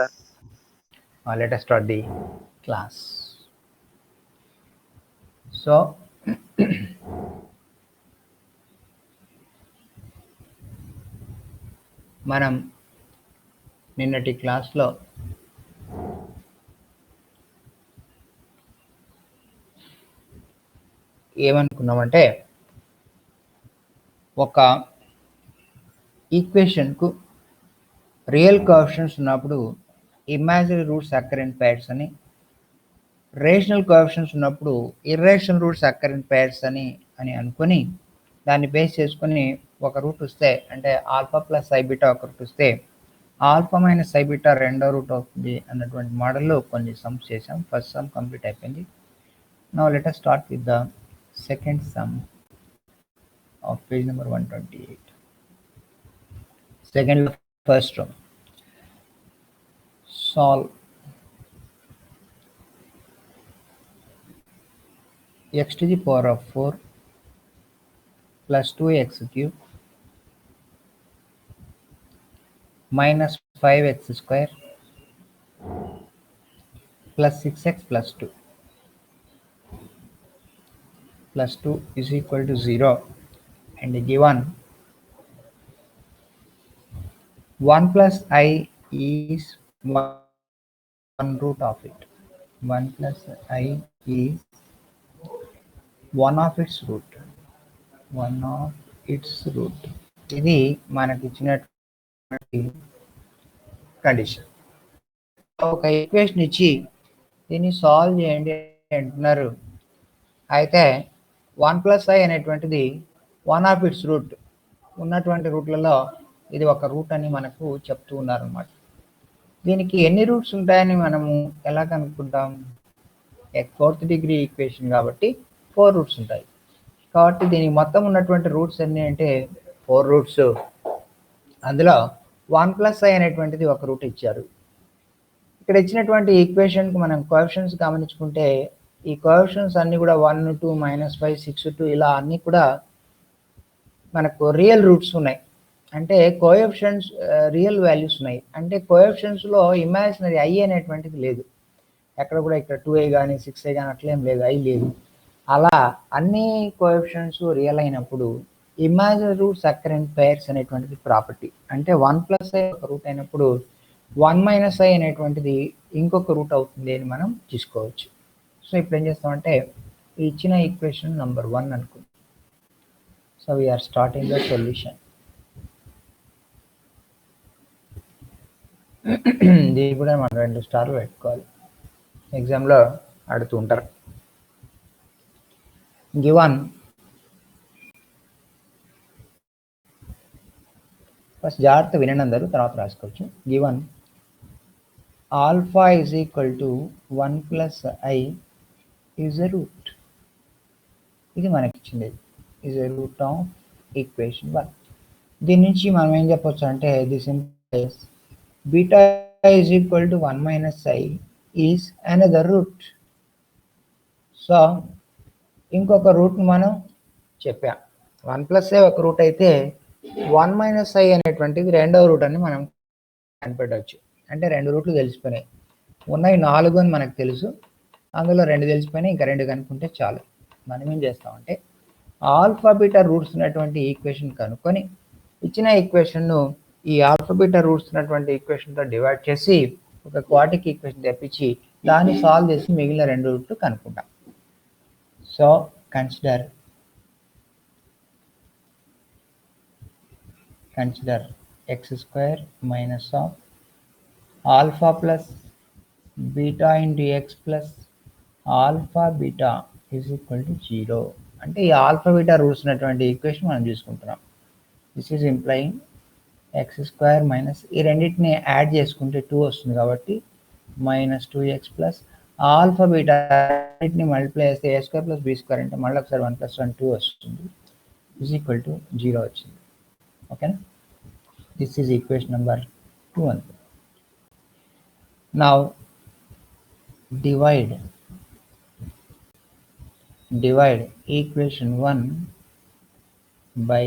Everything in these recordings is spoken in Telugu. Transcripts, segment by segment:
sir. Let us start the class. So, మనం నిన్నటి క్లాస్లో ఏమనుకున్నామంటే ఒక ఈక్వేషన్కు రియల్ కోఎఫిషియంట్స్ ఉన్నప్పుడు ఇమాజినరీ రూట్స్ అక్కర్ ఇన్ పైర్స్ అని, రేషనల్ కోఎఫిషియంట్స్ ఉన్నప్పుడు ఇర్రేషనల్ రూట్స్ అక్కర్ ఇన్ పైర్స్ అని అనుకొని దాన్ని బేస్ చేసుకొని ఒక రూట్ వస్తే అంటే ఆల్ఫా ప్లస్ ఐ బీటా ఒక రూట్ వస్తే ఆల్ఫా మైనస్ ఐ బీటా రెండో రూట్ అవుతుంది అన్నటువంటి మోడల్లో కొన్ని సమ్స్ చేసాం. ఫస్ట్ సమ్ కంప్లీట్ అయిపోయింది. Now let us start with the second some of page number 128. Second first room solve x to the power of 4 plus 2x cube minus 5x square plus 6x plus 2 plus 2 is equal to 0, and given 1 plus I is 1 root of it. 1 plus I is 1 of its root. 1 of its root. ఇది మనకి ఇచ్చినటువంటి కండిషన్. ఒక ఈక్వేషన్ ఇచ్చి దీన్ని సాల్వ్ చేయండి అంటున్నారు. అయితే 1 ప్లస్ ఐ అనేటువంటిది 1 ఆఫ్ ఇట్స్ రూట్, ఉన్నటువంటి రూట్లలో ఇది ఒక రూట్ అని మనకు చెప్తూ ఉన్నారన్నమాట. దీనికి ఎన్ని రూట్స్ ఉంటాయని మనము ఎలా కనుక్కుంటాం? ఫోర్త్ డిగ్రీ ఈక్వేషన్ కాబట్టి 4 రూట్స్ ఉంటాయి. కాబట్టి దీనికి మొత్తం ఉన్నటువంటి రూట్స్ ఎన్ని అంటే 4 రూట్స్. అందులో 1 ప్లస్ ఐ అనేటువంటిది ఒక రూట్ ఇచ్చారు. ఇక్కడ ఇచ్చినటువంటి ఈక్వేషన్కి మనం కోఎఫిషియంట్స్ గమనించుకుంటే ఈ కోఎఫిషియంట్స్ అన్నీ కూడా 1, 2, -5, 6, 2 ఇలా అన్నీ కూడా మనకు రియల్ రూట్స్ ఉన్నాయి. అంటే కోఎఫిషియంట్స్ రియల్ వాల్యూస్ ఉన్నాయి. అంటే కోఎఫిషియంట్స్లో ఇమాజినరీ ఐ అనేటువంటిది లేదు. ఎక్కడ కూడా ఇక్కడ 2a కానీ 6a కానీ అట్లేం లేదు, ఐ లేదు. అలా అన్ని కోఎఫిషియంట్స్ రియల్ అయినప్పుడు ఇమాజినరీ రూట్స్ అక్కర్ ఇన్ పైర్స్ అనేటువంటిది ప్రాపర్టీ. అంటే 1 ప్లస్ ఐ ఒక రూట్ అయినప్పుడు 1 మైనస్ ఐ అనేటువంటిది ఇంకొక రూట్ అవుతుంది అని మనం తీసుకోవచ్చు. సో ఇప్పుడు ఏం చేస్తామంటే ఇచ్చిన ఈక్వేషన్ నెంబర్ 1 అనుకుందాం. So we're starting the solution. దీన్ని కూడా మనం 2 స్టార్లు పెట్టుకోవాలి, ఎగ్జామ్లో అడుగుతూ ఉంటారు. గివన్ ఫస్ట్ జాగ్రత్త వినండి అందరూ, తర్వాత రాసుకోవచ్చు. Given alpha is equal to 1 plus i is a root. ఇది మనకి ఇచ్చింది, is a root of equation 1. దీని నుంచి మనం ఏం చెప్పొచ్చు అంటే this implies beta is equal to 1 minus i is another root. So ఇంకొక రూట్ని మనం చెప్పాం. 1 ప్లస్ ఐ ఒక రూట్ అయితే 1 మైనస్ ఐ అనేటువంటిది రెండవ రూట్ అని మనం కనిపెట్టవచ్చు. అంటే 2 రూట్లు తెలిసిపోయినాయి. ఉన్నాయి 4 అని మనకు తెలుసు, అందులో 2 తెలిసిపోయినాయి, ఇంకా 2 కనుక్కుంటే చాలు. మనం ఏం చేస్తామంటే ఆల్ఫా బీటా రూట్స్ ఉన్నటువంటి ఈక్వేషన్ కనుక్కొని ఇచ్చిన ఈక్వేషన్ను ఈ ఆల్ఫా బీటా రూట్స్ ఉన్నటువంటి ఈక్వేషన్తో డివైడ్ చేసి ఒక క్వాడ్రాటిక్ ఈక్వేషన్ తెప్పించి దాన్ని సాల్వ్ చేసి మిగిలిన 2 రూట్లు కనుక్కుంటాం. So consider x square minus of alpha plus beta into x plus alpha beta is equal to 0. అంటే ఈ ఆల్ఫా బీటా రూట్స్ ఉన్నటువంటి ఈక్వేషన్ మనం చూసుకుంటున్నాం. This is implying x square minus ఈ రెండింటిని యాడ్ చేసుకుంటే 2 వస్తుంది కాబట్టి minus 2x plus alpha beta రెండింటిని మల్టిప్లై చేస్తే a square plus b square అంటే మళ్ళీ ఒకసారి 1 + 1 2 వస్తుంది, ఈజ్ ఈక్వల్ టు 0 వచ్చింది. ఓకేనా? This is equation number 2. Now divide equation 1 by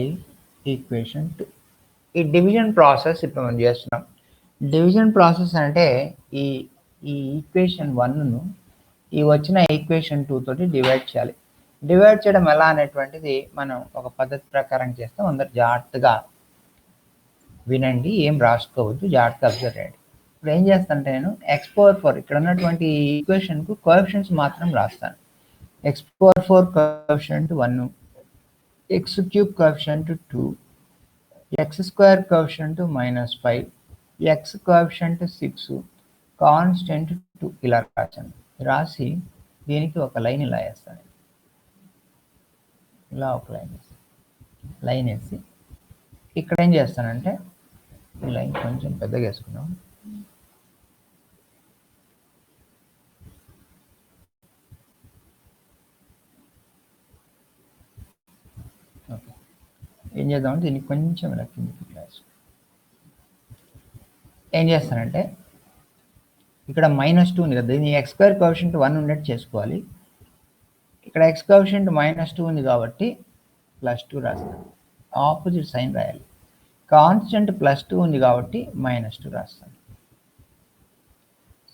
equation 2. ఈ డివిజన్ ప్రాసెస్ ఇప్పుడు మనం చేస్తున్నాం. డివిజన్ ప్రాసెస్ అంటే ఈ ఈ ఈక్వేషన్ 1ను ఈ వచ్చిన ఈక్వేషన్ 2 తోటి డివైడ్ చేయాలి. డివైడ్ చేయడం ఎలా అనేటువంటిది మనం ఒక పద్ధతి ప్రకారం చేస్తాం. అందరు జాగ్రత్తగా వినండి, ఏం రాసుకోవద్దు, జాగ్రత్తగా అబ్జర్వ్ చేయండి. ఇప్పుడు ఏం చేస్తానంటే నేను x పవర్ 4 ఇక్కడ ఉన్నటువంటి ఈక్వేషన్కు కోఎఫిషియెంట్స్ మాత్రం రాస్తాను. x power 4 coefficient 1, x cube coefficient 2, x square coefficient -5, x coefficient 6, constant 2 ఇలా రాశాను. రాసి దీనికి ఒక లైన్ ఇలా వేస్తాను. ఇలా ఒక లైన్ వేసి ఇక్కడ ఏం చేస్తానంటే ఈ లైన్ కొంచెం పెద్దగా వేసుకున్నాం. ఓకే, ఏం చేద్దామంటే దీనికి కొంచెం ఇలా కిందికి క్లాస్ ఏం చేస్తానంటే ఇక్కడ -2 ఉంది కదా, దీన్ని x స్క్వేర్ కోఎఫిషియెంట్ 1 ఉన్నట్టు చేసుకోవాలి. ఇక్కడ x కోఎఫిషియెంట్ -2 ఉంది కాబట్టి +2 రాస్తాను. ఆపోజిట్ సైన్ రాయాలి. కాన్స్టెంట్ +2 ఉంది కాబట్టి -2 రాస్తాను.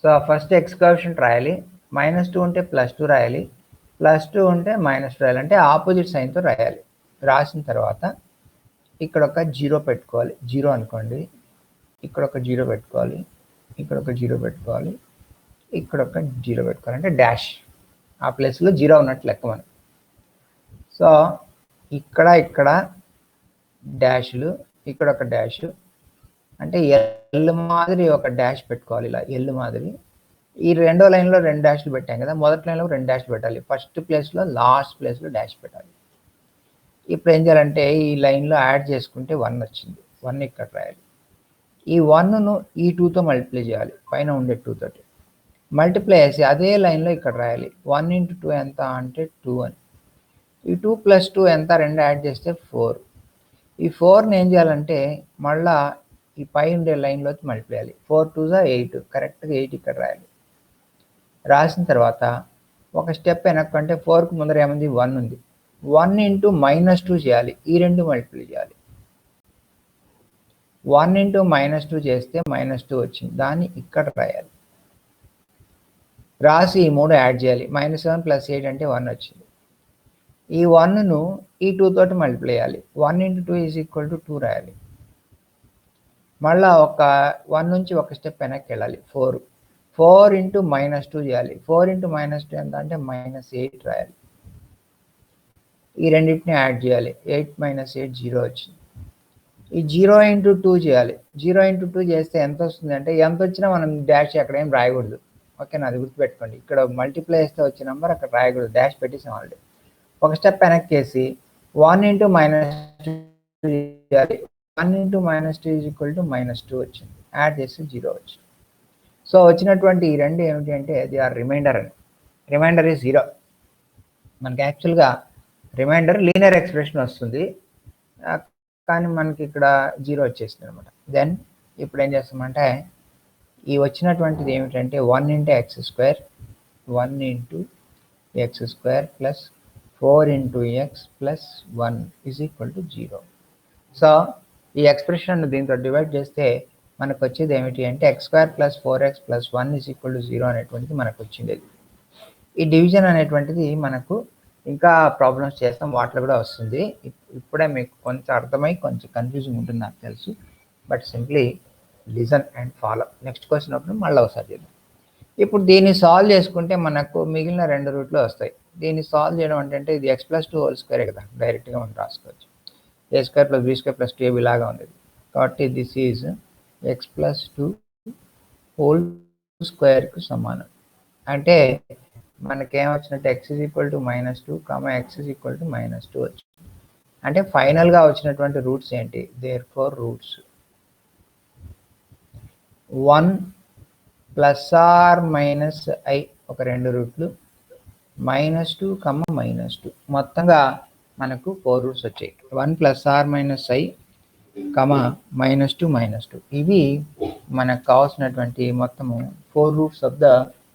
సో ఫస్ట్ x కోఎఫిషియెంట్ రాయాలి, -2 ఉంటే +2 రాయాలి, +2 ఉంటే -2 రాయాలి, అంటే ఆపోజిట్ సైన్తో రాయాలి. రాసిన తర్వాత ఇక్కడ ఒక 0 పెట్టుకోవాలి, 0 అనుకోండి. ఇక్కడ ఒక 0 పెట్టుకోవాలి, ఇక్కడ ఒక 0 పెట్టుకోవాలి, ఇక్కడ ఒక 0 పెట్టుకోవాలి, అంటే డాష్ ఆ ప్లేస్లో 0 ఉన్నట్టు లెక్క మనం. సో ఇక్కడ డాష్లు, ఇక్కడ ఒక డాష్, అంటే ఎల్ మాదిరి ఒక డాష్ పెట్టుకోవాలి, ఇలా ఎల్ మాదిరి. ఈ రెండో లైన్లో 2 డాష్లు పెట్టాం కదా, మొదటి లైన్లో 2 డాష్లు పెట్టాలి. ఫస్ట్ ప్లేస్లో లాస్ట్ ప్లేస్లో డాష్ పెట్టాలి. ఇప్పుడు ఏం చేయాలంటే ఈ లైన్లో యాడ్ చేసుకుంటే 1 వచ్చింది, 1 ఇక్కడ రాయాలి. ఈ 1ను ఈ 2తో మల్టిప్లై చేయాలి, పైన ఉండే 2 తోటి మల్టిప్లై చేసి అదే లైన్లో ఇక్కడ రాయాలి. 1 × 2 ఎంత అంటే 2 అని. ఈ 2 + 2 ఎంత, 2 యాడ్ చేస్తే 4. ఈ 4ని ఏం చేయాలంటే మళ్ళా ఈ పై ఉండే లైన్లోకి మల్టిప్లై చేయాలి. 4 × 2 = 8, కరెక్ట్గా 8 ఇక్కడ రాయాలి. రాసిన తర్వాత ఒక స్టెప్ వెనక్కంటే 4కు ముందర ఏముంది, 1 ఉంది. 1 × -2 చేయాలి, ఈ రెండు మల్టిప్లై చేయాలి. 1 × -2 చేస్తే -2 వచ్చింది, దాన్ని ఇక్కడ రాయాలి. రాసి ఈ 3 యాడ్ చేయాలి. -7 + 8 అంటే 1 వచ్చింది. ఈ 1ను ఈ 2 తోటి మల్టిప్లై చేయాలి. 1 × 2 = 2 రాయాలి. మళ్ళా ఒక 1 నుంచి ఒక స్టెప్ వెనక్కి వెళ్ళాలి, 4. 4 × -2 చేయాలి. 4 × -2 ఎంత అంటే -8 రాయాలి. ఈ రెండింటిని యాడ్ చేయాలి. 8 - 8 0 వచ్చింది. ఈ 0 × 2 చేయాలి. 0 × 2 చేస్తే ఎంత వస్తుంది అంటే, ఎంత వచ్చినా మనం డాష్ అక్కడ ఏం రాయకూడదు. ఓకేనా, అది గుర్తుపెట్టుకోండి. ఇక్కడ మల్టిప్లై చేస్తే వచ్చే నెంబర్ అక్కడ రాయకూడదు, డాష్ పెట్టేసాం ఆల్రెడీ. ఒక స్టెప్ వెనక్కి వేసి 1 × -2 చేయాలి. 1 × -2 = -2 వచ్చింది. యాడ్ చేస్తే 0 వచ్చింది. సో వచ్చినటువంటి ఈ రెండు ఏమిటి అంటే ది ఆర్ రిమైండర్ అని. Remainder is 0. మనకి యాక్చువల్గా రిమైండర్ లీనియర్ ఎక్స్ప్రెషన్ వస్తుంది, కానీ మనకి ఇక్కడ 0 వచ్చేసింది అనమాట. దెన్ ఇప్పుడు ఏం చేస్తామంటే ఈ వచ్చినటువంటిది ఏమిటంటే 1 × x², 1 × x² + 4 × x + 1 = 0. సో ఈ ఎక్స్ప్రెషన్ దీంతో డివైడ్ చేస్తే మనకు వచ్చేది ఏమిటి అంటే x² + 4x + 1 = 0 అనేటువంటిది మనకు వచ్చింది. ఈ డివిజన్ అనేటువంటిది మనకు ఇంకా ప్రాబ్లమ్స్ చేస్తాం, వాటిలో కూడా వస్తుంది. ఇప్పుడే మీకు కొంచెం అర్థమై కొంచెం కన్ఫ్యూజింగ్ ఉంటుంది నాకు తెలుసు, but simply listen and follow. Next question అప్పుడు మళ్ళీ ఒకసారి చేద్దాం. ఇప్పుడు దీన్ని సాల్వ్ చేసుకుంటే మనకు మిగిలిన 2 రూట్లు వస్తాయి. దీన్ని సాల్వ్ చేయడం అంటే ఇది x + 2² కదా, డైరెక్ట్గా మనం రాసుకోవచ్చు. a² + b² + 2ab లాగా ఉంది కాబట్టి దిస్ ఈజ్ x + 2² సమానం. అంటే మనకేమొచ్చినట్టు x = -2, x = -2 వచ్చింది. అంటే ఫైనల్గా వచ్చినటువంటి రూట్స్ ఏంటి, దేర్ ఫోర్ రూట్స్ 1 ± i ఒక 2 రూట్లు, -2, -2 మొత్తంగా మనకు 4 రూట్స్ వచ్చాయి. 1 ± i, -2, -2 ఇవి మనకు కావాల్సినటువంటి మొత్తము 4 రూట్స్ ఆఫ్ ద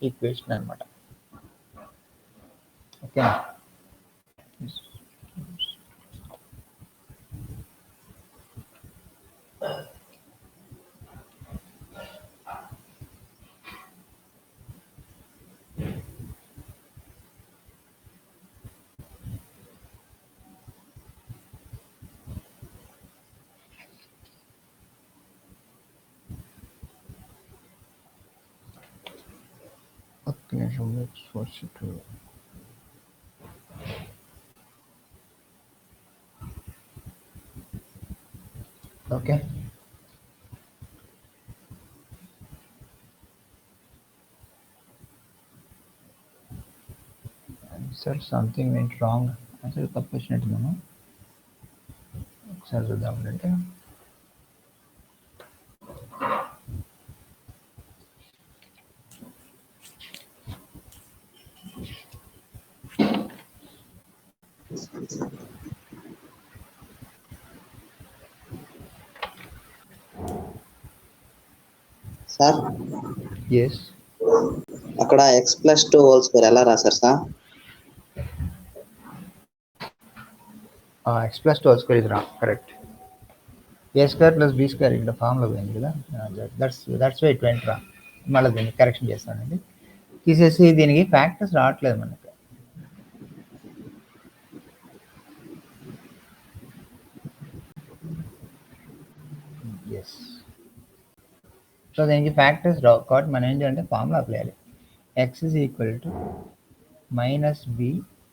ఈక్వేషన్ అనమాట. Okay, Okay. Answer something went wrong. Answer తప్పు వచ్చినట్టున్నాను. ఒకసారి చూద్దామంటే సార్ ఎస్ అక్కడ x+2 హోల్ స్క్వేర్ ఎలా రాశారు సార్? x+2 హోల్ స్క్వేర్ ఇది రా కరెక్ట్. a² + b² ఇక్కడ ఫామ్లో పోయింది కదా, దట్స్ వై ఇట్ వెంట్ రా. మళ్ళీ దీన్ని కరెక్షన్ చేస్తానండి. తీసేసి దీనికి ఫ్యాక్టర్స్ రావట్లేదు మనకి. ఎస్, సో దీనికి ఫ్యాక్టర్స్ రావు కాబట్టి మనం ఏం చేయాలంటే ఫార్ములా అప్లై చేయాలి. x is equal to -b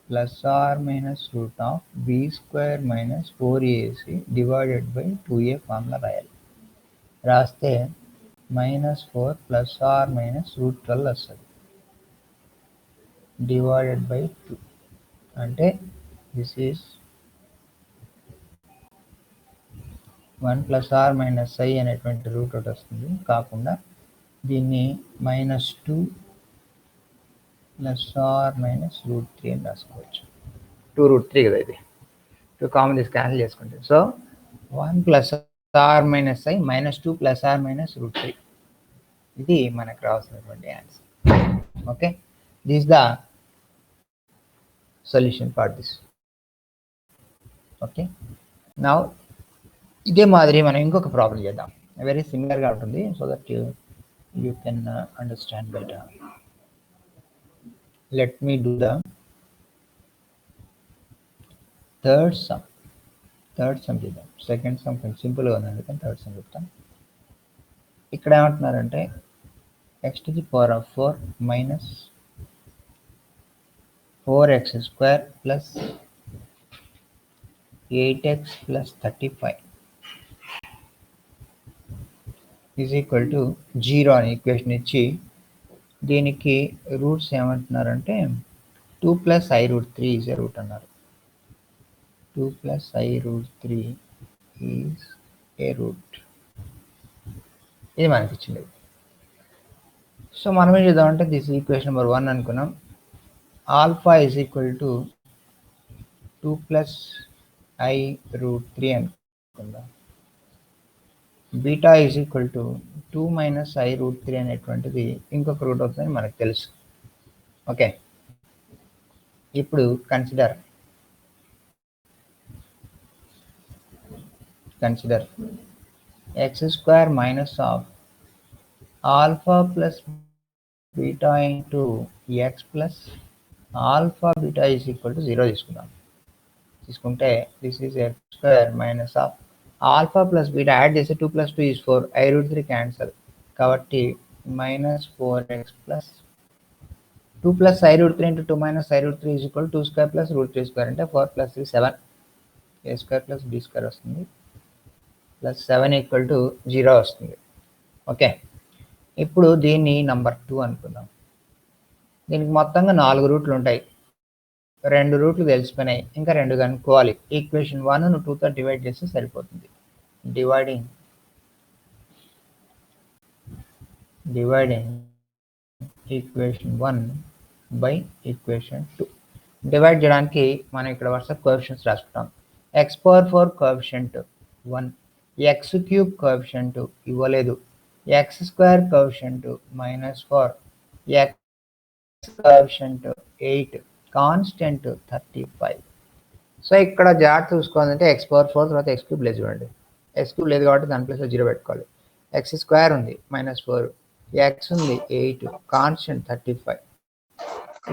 plus or minus root of b square minus 4ac divided by 2a formula రాయాలి. రాస్తే -4 plus or minus root 12 వస్తుంది డివైడెడ్ బై 2. అంటే this is 1 plus or minus i అనేటువంటి రూట్ ఒకటి వస్తుంది. కాకుండా దీన్ని -2 ప్లస్ ఆర్ మైనస్ √3 అని రాసుకోవచ్చు. 2√3 కదా ఇది, 2 కామన్ తీసి క్యాన్సిల్ చేసుకుంటే. So 1 plus or minus i -2 plus or minus √3 ఇది మనకు రావాల్సినటువంటి answer. Okay, this the solution for this. Okay, now ఇదే మాదిరి మనం ఇంకొక ప్రాబ్లం చేద్దాం. వెరీ సిమిలర్గా ఉంటుంది, so that you can understand better. Let me do the third sum చేద్దాం. సెకండ్ సమ్ కొంచెం సింపుల్గా ఉంది, అందుకని థర్డ్ సమ్ చెప్తాం. ఇక్కడ ఏమంటున్నారంటే x⁴ minus 4x² plus 8x plus 35 is equal to 0 అని ఈక్వేషన్ ఇచ్చి దీనికి రూట్స్ ఏమంటున్నారంటే 2 + i√3 ఈజ్ ఏ రూట్ అన్నారు. 2 + i√3 ఈజ్ ఏ రూట్, ఇది మనకి ఇచ్చింది. సో మనం ఏం చేద్దామంటే దిస్ ఈక్వేషన్ నెంబర్ 1 అనుకున్నాం. Alpha is equal to 2 + i√3 అనుకుందాం. Beta is equal to 2 - i√3 అనేటువంటిది ఇంకొక రూట్ అవుతుందని మనకు తెలుసు. ఓకే, ఇప్పుడు consider x² minus of alpha plus beta into x plus alpha beta is equal to 0 తీసుకుంటే this is x² minus of alpha plus beta add చేస్తే 2 + 2 ఈజ్ 4, i√3 క్యాన్సల్ కాబట్టి -4x plus 2 + i√3 into 2 - i√3 is equal 2² plus √3² అంటే 4 + 3 7, a² ప్లస్ b² వస్తుంది ప్లస్ 7 ఈక్వల్ టు 0 వస్తుంది. ఓకే, ఇప్పుడు దీన్ని నంబర్ 2 అనుకుందాం. దీనికి మొత్తంగా 4 రూట్లు ఉంటాయి, 2 రూట్లు తెలిసిపోయినాయి, ఇంకా 2 కనుక్కోవాలి. ఈక్వేషన్ 1ను 2తో డివైడ్ చేస్తే సరిపోతుంది. Dividing equation 1 by equation 2. Divide చేయడానికి మనం ఇక్కడ వరుస కోఎఫిషియంట్స్ రాసుకుంటాం. x⁴ కోఎఫిషియంట్ 1, x³ కోఎఫిషియంట్ ఇవ్వలేదు, x² coefficient -4, x coefficient 8, constant 35. So ఇక్కడ జాగ్రత్త చూసుకోవాలంటే x⁴ తర్వాత x³ లేదు చూడండి. x³ లేదు కాబట్టి దాని ప్లేస్లో 0 పెట్టుకోవాలి. x² ఉంది -4, x ఉంది 8, కాన్స్టెంట్ 35.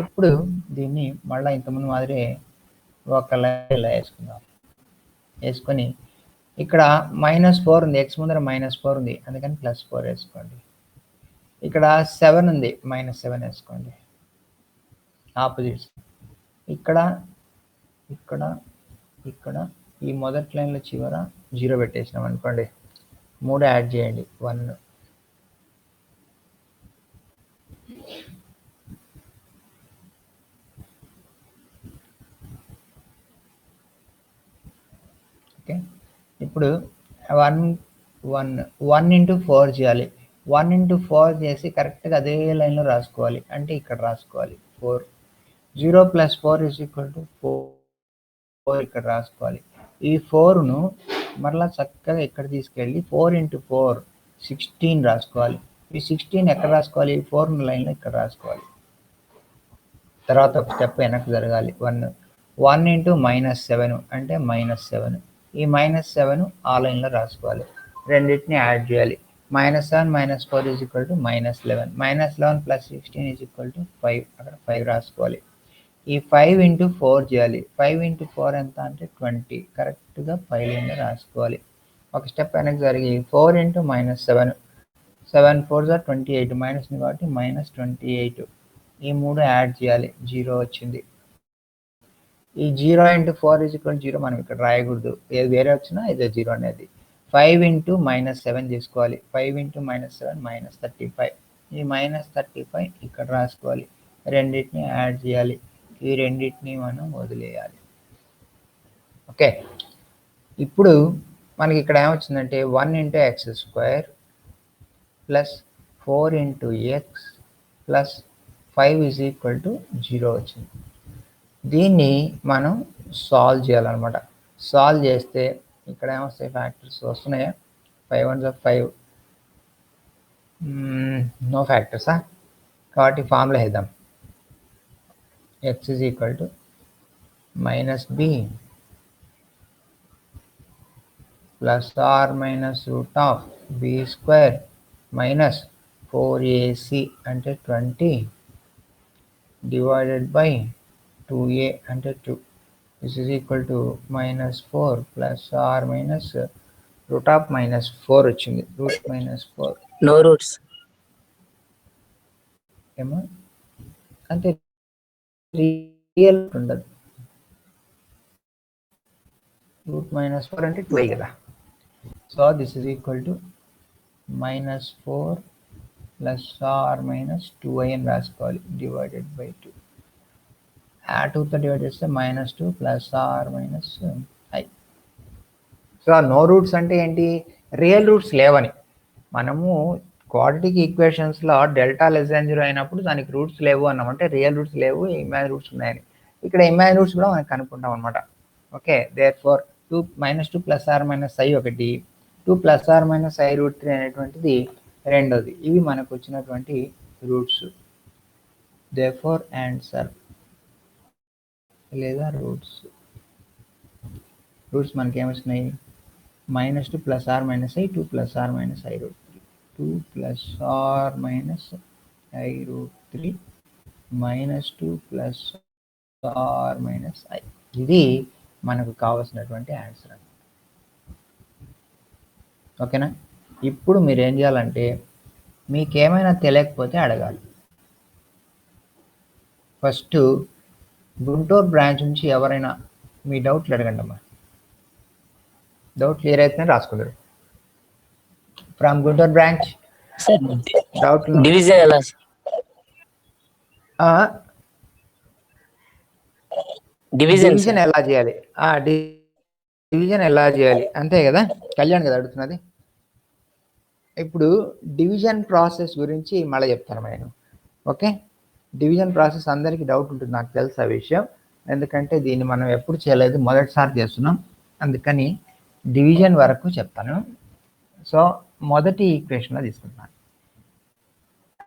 ఇప్పుడు దీన్ని మళ్ళీ ఇంతకుముందు మాదిరి ఒక లైన్ వేసుకొని ఇక్కడ -4 ఉంది, x ముందర -4 ఉంది, అందుకని +4 వేసుకోండి. ఇక్కడ 7 ఉంది, -7 వేసుకోండి. ఆపోజిట్స్. ఇక్కడ ఇక్కడ ఇక్కడ ఈ మొదటి లైన్లో చివర 0 పెట్టేసినాం అనుకోండి, 3 యాడ్ చేయండి 1. ఓకే, ఇప్పుడు 1 ఇంటూ 4 చేయాలి. 1 ఇంటూ 4 చేసి కరెక్ట్గా అదే లైన్లో రాసుకోవాలి. అంటే ఇక్కడ రాసుకోవాలి 4. 0 ప్లస్ 4 ఈజ్ ఈక్వల్ టు 4 ఇక్కడ రాసుకోవాలి. ఈ 4ను మరలా చక్కగా ఇక్కడ తీసుకెళ్ళి 4 ఇంటూ 4 16 రాసుకోవాలి. ఈ 16 ఎక్కడ రాసుకోవాలి? 4 లైన్లో ఇక్కడ రాసుకోవాలి. తర్వాత ఒక స్టెప్ వెనక్కి జరగాలి. 1 ఇంటూ -7 అంటే -7. ఈ -7 ఆ లైన్లో రాసుకోవాలి. రెండింటిని యాడ్ చేయాలి. -7 - 4 is equal to -11. -11 plus 16 is equal to 5. అక్కడ 5 రాసుకోవాలి. ఈ 5 ఇంటూ 4 చేయాలి. 5 ఇంటూ 4 ఎంత అంటే 20. కరెక్ట్గా 5 లైన్లో రాసుకోవాలి. ఒక స్టెప్ వెనక్కి జరిగి 4 ఇంటూ -7, 7 4 28, మైనస్ కాబట్టి -28. ఈ 3 యాడ్ చేయాలి. 0 వచ్చింది. ఈ 0 ఇంటూ 4 ఈజ్ ఈక్వల్ 0 మనం ఇక్కడ రాయకూడదు, ఏది వేరే వచ్చినా ఇదే 0 అనేది. 5 ఇంటూ -7 చేసుకోవాలి. 5 ఇంటూ -7 -35. ఈ -35 ఇక్కడ రాసుకోవాలి. రెండింటిని యాడ్ చేయాలి. ఈ రెండింటిని మనం వదిలేయాలి. ఓకే, ఇప్పుడు మనకి ఇక్కడ ఏమొచ్చిందంటే 1 into x² plus 4 into x plus 5 is equal to 0 వచ్చింది. దీన్ని మనం సాల్వ్ చేయాలన్నమాట. సాల్వ్ చేస్తే ఇక్కడ ఏమొస్తాయి? ఫ్యాక్టర్స్ వస్తున్నాయా? 5 1 5, నో ఫ్యాక్టర్సా? కాబట్టి ఫార్ములా వేద్దాం. x is equal to -b plus or minus root of b² minus 4ac అంటే 20 డివైడెడ్ బై 2a అంటే 2. This is equal to -4 plus or minus root of -4 వచ్చింది. రూట్ -4 నో రూట్స్ ఏమో అంటే రియల్ ఉండదు. రూట్ -4 అంటే 2 కదా. So this is equal to -4 plus or minus 2i అని రాసుకోవాలి. Divided by 2. ఆ 2తో డివైడ్ చేస్తే -2 plus or minus i. So no roots అంటే ఏంటి? రియల్ రూట్స్ లేవని. మనము క్వాడ్రాటిక్ ఈక్వేషన్స్లో డెల్టా <0 అయినప్పుడు దానికి రూట్స్ లేవు అన్నామంటే రియల్ రూట్స్ లేవు, ఇమాజినరీ రూట్స్ ఉన్నాయని. ఇక్కడ ఇమాజినరీ రూట్స్ కూడా మనం కనుక్కుంటాం అనమాట. Okay, therefore -2 plus or minus i ఒకటి, 2 plus or minus i root 3 అనేటువంటిది రెండోది. ఇవి మనకు వచ్చినటువంటి రూట్స్. దేర్ ఫోర్ ఆన్సర్ లేదా రూట్స్ మనకి ఏమొచ్చినాయి? -2 plus or minus i, 2 plus or minus i root 3, 2 plus or minus i root 3, -2 plus or minus i. ఇది మనకు కావాల్సినటువంటి ఆన్సర్. ఓకేనా? ఇప్పుడు మీరు ఏం చేయాలంటే మీకేమైనా తెలియకపోతే అడగాలి. ఫస్ట్ గుంటూరు బ్రాంచ్ నుంచి ఎవరైనా మీ డౌట్లు అడగండి అమ్మా. డౌట్ క్లియర్ అయితేనే రాసుకుంటారు. From Guntur branch sir doubt division ఎలా సార్? డివిజన్ ఎలా చేయాలి? డివిజన్ ఎలా చేయాలి అంతే కదా. కళ్యాణ్ కదా అడుగుతున్నది. ఇప్పుడు డివిజన్ ప్రాసెస్ గురించి మళ్ళీ చెప్తాను నేను. ఓకే, డివిజన్ ప్రాసెస్ అందరికీ డౌట్ ఉంటుంది, నాకు తెలుసు ఆ విషయం. ఎందుకంటే దీన్ని మనం ఎప్పుడు చేయలేదు, మొదటిసారి చేస్తున్నాం. అందుకని డివిజన్ వరకు చెప్తాను. సో మొదటి ఈక్వేషన్లో తీసుకుంటాను.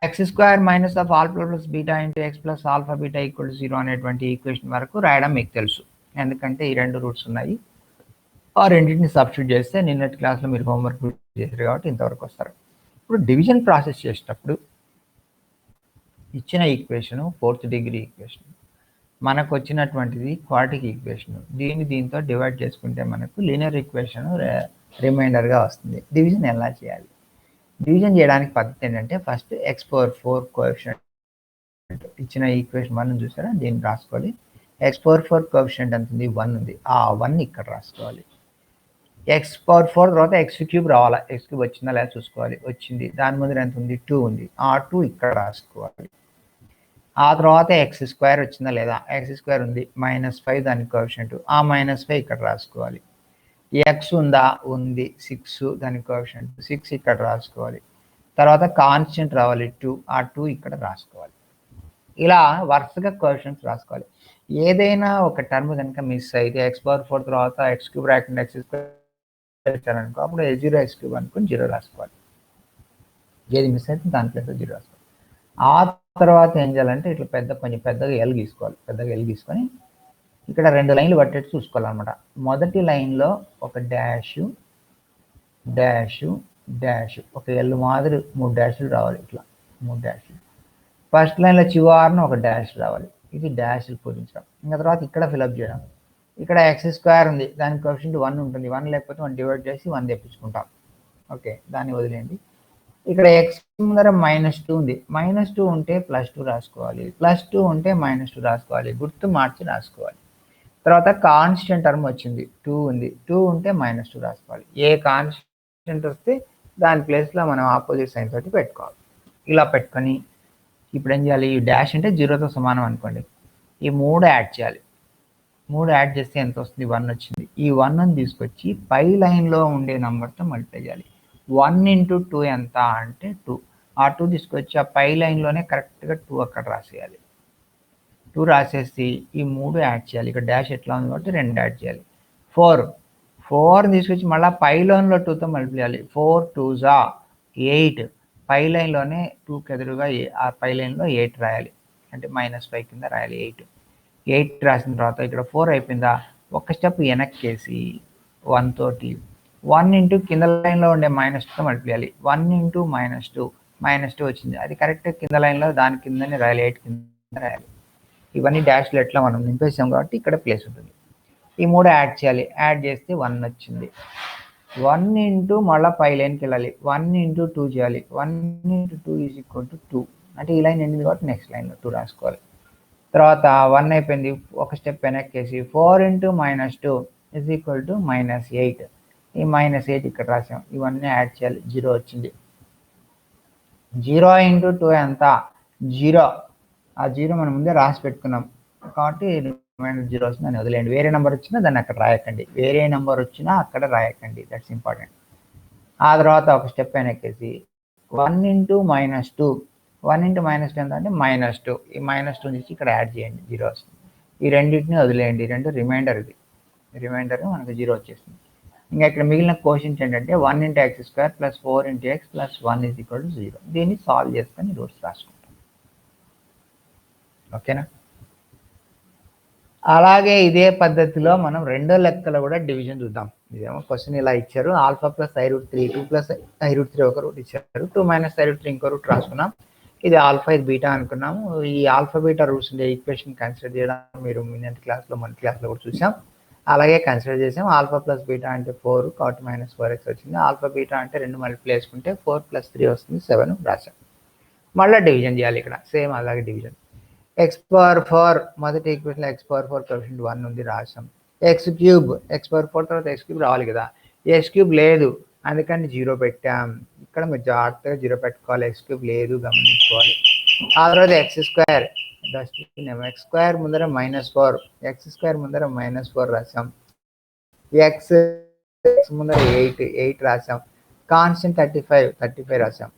x² minus of alpha plus beta into x plus alpha beta equal to 0 అనేటువంటి ఈక్వేషన్ వరకు రాయడం మీకు తెలుసు. ఎందుకంటే ఈ రెండు రూట్స్ ఉన్నాయి. ఆ రెండింటిని సబ్స్టిట్యూట్ చేస్తే నిన్నటి క్లాస్లో మీరు హోంవర్క్ చేశారు కాబట్టి ఇంతవరకు వస్తారు. ఇప్పుడు డివిజన్ ప్రాసెస్ చేసేటప్పుడు ఇచ్చిన ఈక్వేషను 4th డిగ్రీ ఈక్వేషన్, మనకు వచ్చినటువంటిది క్వాడ్రాటిక్ ఈక్వేషన్. దీంతో డివైడ్ చేసుకుంటే మనకు లీనియర్ ఈక్వేషన్ రిమైండర్గా వస్తుంది. డివిజన్ ఎలా చేయాలి? డివిజన్ చేయడానికి పద్ధతి ఏంటంటే ఫస్ట్ x⁴ కోఎఫిషియంట్ ఇచ్చిన ఈక్వేషన్ 1 చూసారా, దీన్ని రాసుకోవాలి. ఎక్స్ పవర్ 4 కోఎఫిషియంట్ ఎంత ఉంది, 1 ఉంది. ఆ 1 ఇక్కడ రాసుకోవాలి. ఎక్స్ పవర్ 4 తర్వాత ఎక్స్ క్యూబ్ రావాలా, ఎక్స్ క్యూబ్ వచ్చిందా లేదా చూసుకోవాలి. వచ్చింది. దాని ముందు ఎంత ఉంది, 2 ఉంది. ఆ 2 ఇక్కడ రాసుకోవాలి. ఆ తర్వాత ఎక్స్ స్క్వేర్ వచ్చిందా లేదా, ఎక్స్ స్క్వేర్ ఉంది. -5 దాని కోఎఫిషియంట్, ఆ -5 ఇక్కడ రాసుకోవాలి. ఎక్స్ ఉందా, ఉంది. 6 దాని కోఎఫిషియంట్, 6 ఇక్కడ రాసుకోవాలి. తర్వాత కాన్స్టెంట్ రావాలి 2, ఆ 2 ఇక్కడ రాసుకోవాలి. ఇలా వరుసగా కోఎఫిషియంట్స్ రాసుకోవాలి. ఏదైనా ఒక టర్మ్ కనుక మిస్ అయితే ఎక్స్ పవర్ 4 తర్వాత ఎక్స్ క్యూబ్ రాకుండా ఎక్స్ స్క్వేర్ ఇచ్చారనుకో, అప్పుడు 0 ఎక్స్ క్యూబ్ అనుకుని 0 రాసుకోవాలి. ఏది మిస్ అయితే దాని ప్లేస్ 0 రాసుకోవాలి. ఆ తర్వాత ఏం చేయాలంటే ఇట్లా కొంచెం పెద్దగా ఎల్ గీసుకోవాలి. పెద్దగా ఎల్ గీసుకొని ఇక్కడ 2 లైన్లు పట్టేట్టు చూసుకోవాలన్నమాట. మొదటి లైన్లో ఒక డాష్ డాష్ డాష్, ఒక ఎల్ మాదిరి 3 డాష్లు రావాలి. ఇట్లా 3 డాష్లు. ఫస్ట్ లైన్లో చివరిన ఒక డాష్ రావాలి. ఇది డాష్లు పూరించడం. ఇంకా తర్వాత ఇక్కడ ఫిలప్ చేయడం. ఇక్కడ ఎక్స్ స్క్వేర్ ఉంది, దాని కోఎఫిషియంట్ 1 ఉంటుంది. 1 లేకపోతే 1 డివైడ్ చేసి 1 తెప్పించుకుంటాం. ఓకే, దాన్ని వదిలేయండి. ఇక్కడ ఎక్స్ ముందర -2 ఉంది. -2 ఉంటే +2 రాసుకోవాలి, +2 ఉంటే -2 రాసుకోవాలి. గుర్తు మార్చి రాసుకోవాలి. తర్వాత కాన్స్టెంట్ టర్మ్ వచ్చింది, 2 ఉంది. 2 ఉంటే -2 రాసుకోవాలి. ఏ కాన్స్టెంట్ వస్తే దాని ప్లేస్లో మనం ఆపోజిట్ సైన్ తోటి పెట్టుకోవాలి. ఇలా పెట్టుకొని ఇప్పుడు ఏం చేయాలి, ఈ డాష్ అంటే 0తో సమానం అనుకోండి. ఈ 3 యాడ్ చేయాలి. 3 యాడ్ చేస్తే ఎంత వస్తుంది, 1 వచ్చింది. ఈ 1ని తీసుకొచ్చి పై లైన్లో ఉండే నెంబర్తో మల్టిప్లై చేయాలి. 1 × 2 ఎంత అంటే 2. ఆ 2 తీసుకొచ్చి ఆ పై లైన్లోనే కరెక్ట్గా 2 అక్కడ రాసేయాలి. 2 రాసేసి ఈ 3 యాడ్ చేయాలి. ఇక్కడ డాష్ ఎట్లా ఉంది కాబట్టి 2 యాడ్ చేయాలి. 4 తీసుకొచ్చి మళ్ళీ పై లైన్లో 2తో మల్టిప్లై చేయాలి. 4 2s 8. పై లైన్లోనే 2కి ఎదురుగా ఆ పై లైన్లో 8 రాయాలి. అంటే -5 కింద రాయాలి. 8 రాసిన తర్వాత ఇక్కడ 4 అయిపోయిందా, ఒక స్టెప్ వెనక్కేసి 1 తోటి 1 × కింద లైన్లో ఉండే -2తో మల్టిప్లై చేయాలి. 1 × -2 వచ్చింది. అది కరెక్ట్ కింద లైన్లో దాని కిందనే రాయాలి, 8 కింద రాయాలి. ఇవన్నీ డాష్లు ఎట్లా మనం నింపేసాం కాబట్టి ఇక్కడ ప్లేస్ ఉంటుంది. ఈ 3 యాడ్ చేయాలి. యాడ్ చేస్తే 1 వచ్చింది. 1 మళ్ళీ పై లైన్కి వెళ్ళాలి. 1 × 2 చేయాలి. 1 × 2 = 2. అంటే ఈ లైన్ ఎండింది కాబట్టి నెక్స్ట్ లైన్లో 2 రాసుకోవాలి. తర్వాత 1 అయిపోయింది. ఒక స్టెప్ వెనక్కేసి 4 × -2 = -8. ఈ -8 ఇక్కడ రాసాం. ఇవన్నీ యాడ్ చేయాలి. 0 వచ్చింది. 0 × 2 ఎంత, 0. ఆ 0 మనం ముందే రాసి పెట్టుకున్నాం కాబట్టి రిమైండర్ 0 వస్తుంది, అని వదిలేయండి. వేరే నెంబర్ వచ్చినా దాన్ని అక్కడ రాయకండి. వేరే నెంబర్ వచ్చినా అక్కడ రాయకండి. That's important. ఆ తర్వాత ఒక స్టెప్ వెనక్కేసి 1 × -2. 1 × -2 ఎంత అంటే -2. ఈ -2 నుంచి ఇక్కడ యాడ్ చేయండి, 0 వస్తుంది. ఈ రెండింటిని వదిలేయండి. 2 రిమైండర్. ఇది రిమైండర్ మనకు 0 వచ్చేస్తుంది. ఇంకా ఇక్కడ మిగిలిన క్వశ్చన్స్ ఏంటంటే 1 × x² + 4 × x + 1 = 0. దీన్ని సాల్వ్ చేసుకొని రూట్స్ రాసుకుంటాం. ఓకేనా. అలాగే ఇదే పద్ధతిలో మనం రెండో లెక్కలో కూడా డివిజన్ చూద్దాం. ఇదేమో క్వశ్చన్ ఇలా ఇచ్చారు, α + i√3, 2 + i√3 ఒక రూట్ ఇచ్చారు, 2 - i√3 ఇంకో రూట్ రాసుకున్నాం. ఇది ఆల్ఫా, ఇది బీటా అనుకున్నాము. ఈ ఆల్ఫా బీటా రూట్స్ ఉండే ఈక్వేషన్ కన్సిడర్ చేయడం మీరు మన క్లాస్లో కూడా చూసాం. అలాగే కన్సిడర్ చేసాం. α + బీటా అంటే 4 కాబట్టి -4x వచ్చింది. ఆల్ఫా బీటా అంటే 2 మల్టిప్లై చేసుకుంటే 4 + 3 వస్తుంది, 7 రాసాం. మళ్ళీ డివిజన్ చేయాలి. ఇక్కడ సేమ్ అలాగే డివిజన్. x⁴ మొదటి ఈక్వేషన్ x⁴ కోఎఫిషియంట్ 1 ఉంది, రాసాం. x³ తర్వాత x³ రావాలి కదా, x³ లేదు, అందుకని 0 పెట్టాం. ఇక్కడ మీరు జాగ్రత్తగా 0 పెట్టుకోవాలి. x³ లేదు, గమనించుకోవాలి. ఆ తర్వాత x², x² ముందర -4, x² ముందర -4 రాసాం. x ముందర 8 రాసాం. కాన్స్టెంట్ 35 రాసాం.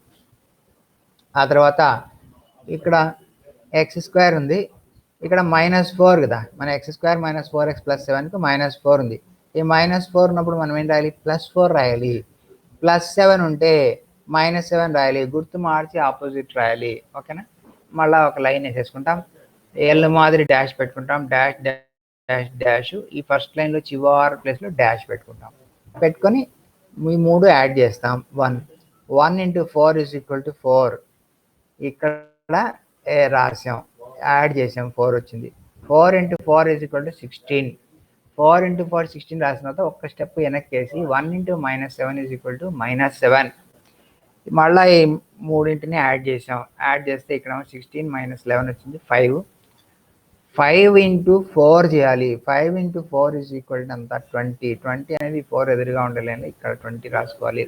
ఆ తర్వాత ఇక్కడ x² ఉంది, ఇక్కడ -4 కదా, మన x² - 4x + 7కు -4 ఉంది. ఈ -4 ఉన్నప్పుడు మనం ఏం రాయాలి, +4 రాయాలి. +7 ఉంటే -7 రాయాలి. గుర్తు మార్చి ఆపోజిట్ రాయాలి. ఓకేనా. మళ్ళీ ఒక లైన్ వేసేసుకుంటాం. ఎల్ మాదిరి డాష్ పెట్టుకుంటాం. Dash dash dash. ఈ ఫస్ట్ లైన్లో చివరి ప్లేస్లో డాష్ పెట్టుకుంటాం. పెట్టుకొని ఈ 3 యాడ్ చేస్తాం. 1 × 4 = 4. ఇక్కడ రాసాం, యాడ్ చేసాం, 4 వచ్చింది. 4 × 4 = 16. 4 × 4 16 రాసిన తర్వాత ఒక్క స్టెప్ వెనక్కేసి 1 × -7 = -7. మళ్ళీ ఈ మూడింటిని యాడ్ చేసాం. యాడ్ చేస్తే ఇక్కడ 16 మైనస్ 11 వచ్చింది 5. 5 ఇంటూ 4 చేయాలి. 5 ఇంటూ 4 ఈజ్ ఈక్వల్ టు అంత 20. 20 అనేది 4 ఎదురుగా ఉండలేని ఇక్కడ 20 రాసుకోవాలి.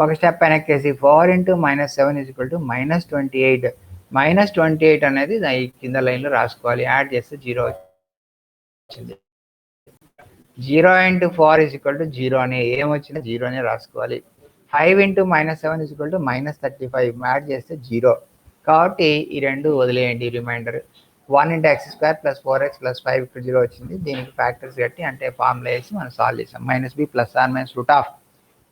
ఒక స్టెప్ వెనక్కేసి 4 ఇంటూ -7 ఈజ్ ఈక్వల్ టు -28. -28 అనేది ఈ కింద లైన్లో రాసుకోవాలి. యాడ్ చేస్తే 0 వచ్చింది. 0 ఇంటూ 4 ఈజ్ ఈక్వల్ టు 0 అని ఏమొచ్చినా 0 అనే రాసుకోవాలి. 5 into -7 is equal to -35. Add చేస్తే 0. కాబట్టి ఈ రెండు వదిలేయండి. Reminder 1 into x² plus 4x plus 5 ఇక్కడ 0 వచ్చింది. దీనికి ఫ్యాక్టర్స్ కట్టి అంటే ఫార్ములా వేసి మనం సాల్వ్ చేసాం. -b plus or minus root of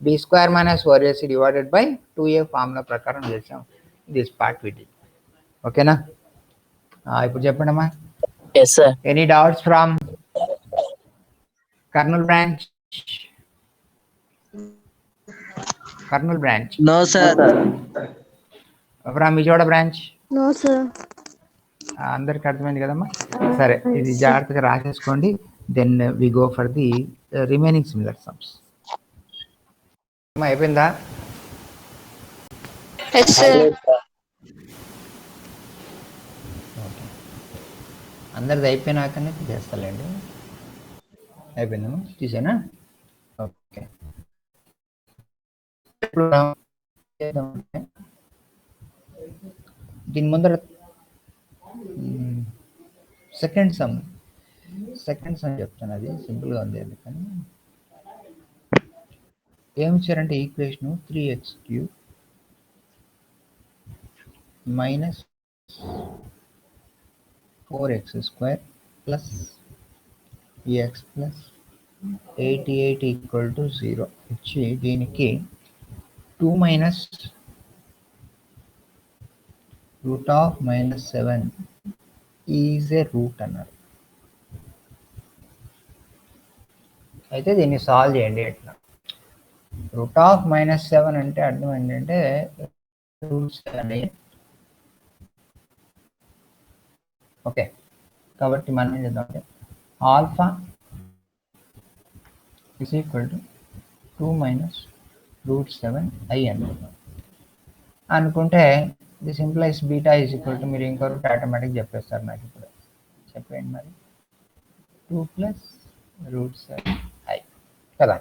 b² minus 4ac divided by 2a formula ప్రకారం చేసాం. దిస్ పార్ట్ విడి. ఓకేనా? ఇప్పుడు చెప్పండి అమ్మా. Yes, sir. Any doubts from Kurnool branch? Kurnool branch. No, sir. From Vijayawada branch? No, sir. అందరికి అర్థమైంది కదమ్మా? సరే, ఇది జాగ్రత్తగా రాసేసుకోండి. Then we go for the remaining similar sums. అయిపోయిందా? Yes, sir. అందరిది అయిపోయినాకనే చేస్తాలేండి. అయిపోయిందమ్మా? తీసేనా? ఓకే. ఇప్పుడు దీని ముందర సెకండ్ సమ్ చెప్తాను. అది సింపుల్గా ఉంది. అందుకని ఏమి ఇచ్చారంటే equation 3x³ minus 4x² plus x plus 88 equal to 0 ఇచ్చి దీనికి 2 minus root of -7 is a root అన్నారు. అయితే దీన్ని సాల్వ్ చేయండి. ఎట్లా? రూట్ ఆఫ్ -7 అంటే అర్థం ఏంటంటే రూట్స్ అని. ఓకే, కాబట్టి మనం ఏం చేద్దామంటే alpha is equal to 2 minus √7 i అనుకుంటే this implies beta is equal to, మీరు ఇంకో రూట్ ఆటోమేటిక్ చెప్పేస్తారు నాకు. ఇప్పుడు చెప్పండి మరి. 2 ప్లస్ √7i కదా.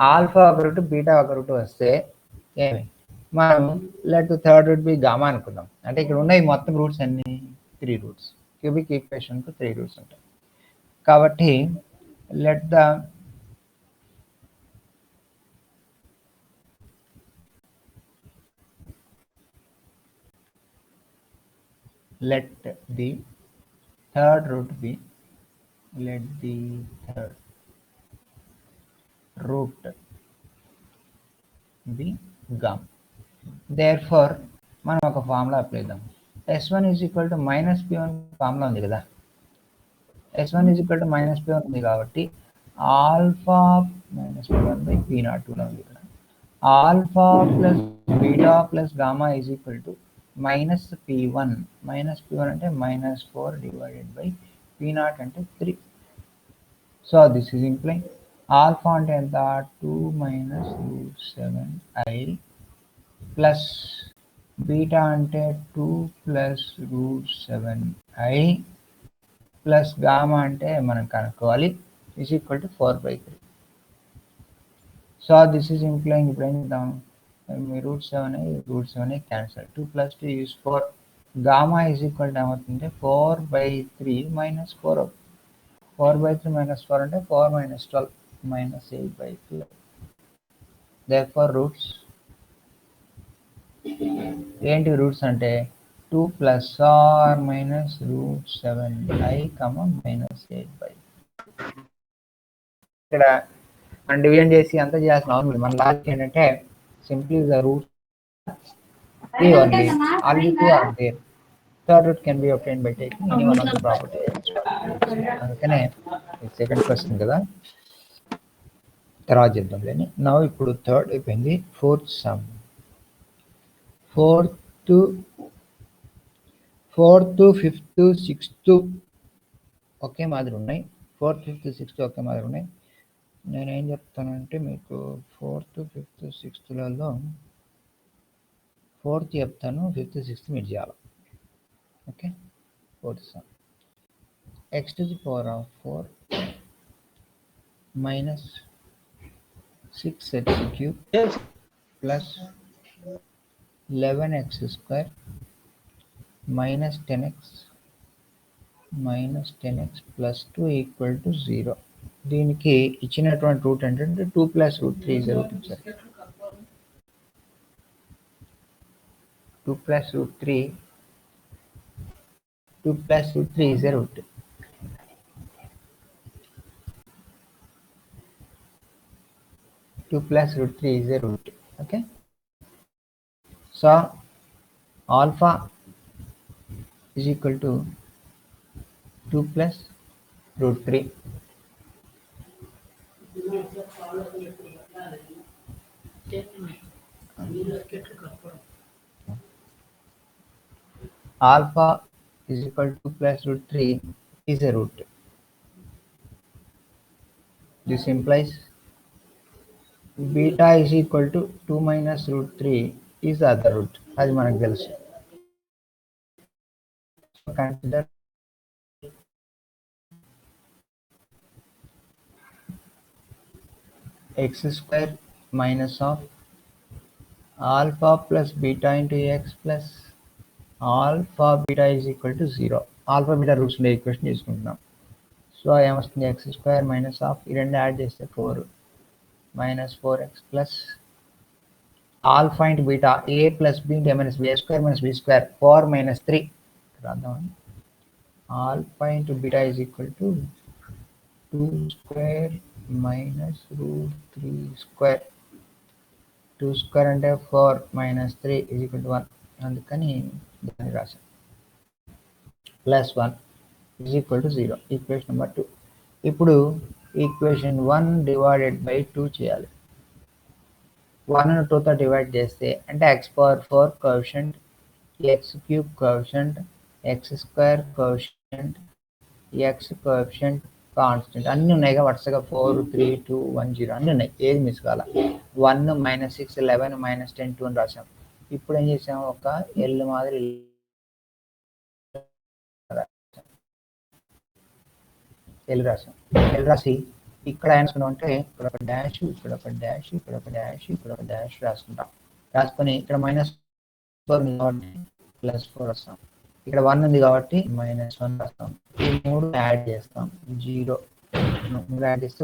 ఆల్ఫా ఒక రూట్, బీటా ఒక రూట్ వస్తే ఏమి మనం let third root be gamma అనుకుందాం. అంటే ఇక్కడ ఉన్నాయి మొత్తం రూట్స్ అన్ని 3 రూట్స్. క్యూబిక్ ఈక్వేషన్కు 3 రూట్స్ ఉంటాయి. కాబట్టి let the third root be, let the third root be gamma. Therefore మనం ఒక ఫార్ములా అప్లై చేద్దాం. S1 is equal to -p1 formula ఉంది కదా. S1 is equal to -p1 ఉంది కాబట్టి ఆల్ఫా -p1/p0 ఉంది ఇక్కడ. Alpha plus beta plus gamma is equal to -p1 అంటే -4 డివైడెడ్ బై p0 అంటే 3. సో దిస్ ఈజ్ ఇంప్లైంగ్ ఆల్ఫా అంటే ఎంత? 2 మైనస్ √7i ప్లస్ బీటా అంటే 2 ప్లస్ √7i ప్లస్ గామా అంటే మనం కనుక్కోవాలి is equal to 4/3. So this is implying. ఇప్పుడు ఏం చేద్దాం? √7i cancel. 2 plus 2 is 4. Gamma is equal to ఏమవుతుంది? 4/3 మైనస్ 4 అవుతుంది. 4/3 మైనస్ 4 అంటే 4 మైనస్ 12 -8/2. దేర్ఫోర్ రూట్స్ ఏంటి? రూట్స్ అంటే 2 ప్లస్ ఆర్ మైనస్ √7i -8/2. ఇక్కడ మనం డివిజన్ చేసి అంతా చేయాల్సిన అవసరం లేదు. మన లాజిక్ ఏంటంటే simply the route only, all the 2 are there. Third root can be obtained by taking any one of the property. అందుకనే సెకండ్ క్వశ్చన్ కదా, తర్వాత చేద్దాం లేని. నా ఇప్పుడు థర్డ్ అయిపోయింది. Fourth sum. Fourth, fifth, sixth ఒకే మాదిరి ఉన్నాయి. 4th, 5th, 6th ఒకే మాదిరి ఉన్నాయి. నేనేం చెప్తానంటే మీకు 4th, 5th, 6thలలో 4th చెప్తాను, 5th 6th మీరు చేయాలి. Okay, 4th some x to the power of 4 minus 6x cube plus 11x square minus 10x plus 2 equal to 0. దీనికి ఇచ్చినటువంటి రూట్ ఏంటంటే 2 plus root 3 is a root ఇచ్చారు. 2 plus root 3 is a root. Okay, so alpha is equal to 2 plus root 3. Alpha is equal to 2 plus root 3 is a root. This implies beta is equal to 2 minus root 3 is the other root. అది మనకు తెలుసు. Consider x square minus of alpha plus beta into x plus alpha beta is equal to 0. Alpha beta roots ఉండే ఈక్వేషన్ తీసుకుంటున్నాం. సో ఏమొస్తుంది, x square minus of ఈ రెండు యాడ్ చేస్తే 4 minus 4x plus alpha into beta a plus b into a minus b, a square minus b square 4 minus 3 రాద్దామని. Alpha into beta is equal to 2 square minus root 3 square. 2 square అంటే 4 minus 3 is equal to 1. అందుకని దాన్ని రాశాం. Plus 1 is equal to 0. Equation number 2. ఇప్పుడు ఈక్వేషన్ 1 డివైడెడ్ బై 2 చేయాలి. 1 ను 2తో డివైడ్ చేస్తే అంటే x power 4 coefficient, x cube coefficient, x square coefficient, x coefficient, constant అన్నీ ఉన్నాయిగా వరుసగా 4 3 2 1 0 అన్నీ ఉన్నాయి, ఏది మిస్ కాల. 1 minus 6 11 minus 10 2 అని రాసాం. ఇప్పుడు ఏం చేసాం, ఒక ఎల్ మాదిరి ఎల్ రాసి ఇక్కడ ఏమనుకున్నాం అంటే ఇక్కడ ఒక డాష్, ఇక్కడ ఒక డాష్, ఇక్కడ ఒక డాష్, ఇక్కడ ఒక డాష్ రాసుకుంటాం. రాసుకొని ఇక్కడ -4 ఉంది కాబట్టి +4 వస్తాం. ఇక్కడ 1 ఉంది కాబట్టి -1 రాస్తాం. ఈ 3 యాడ్ చేస్తాం 0, 3 యాడ్ చేస్తే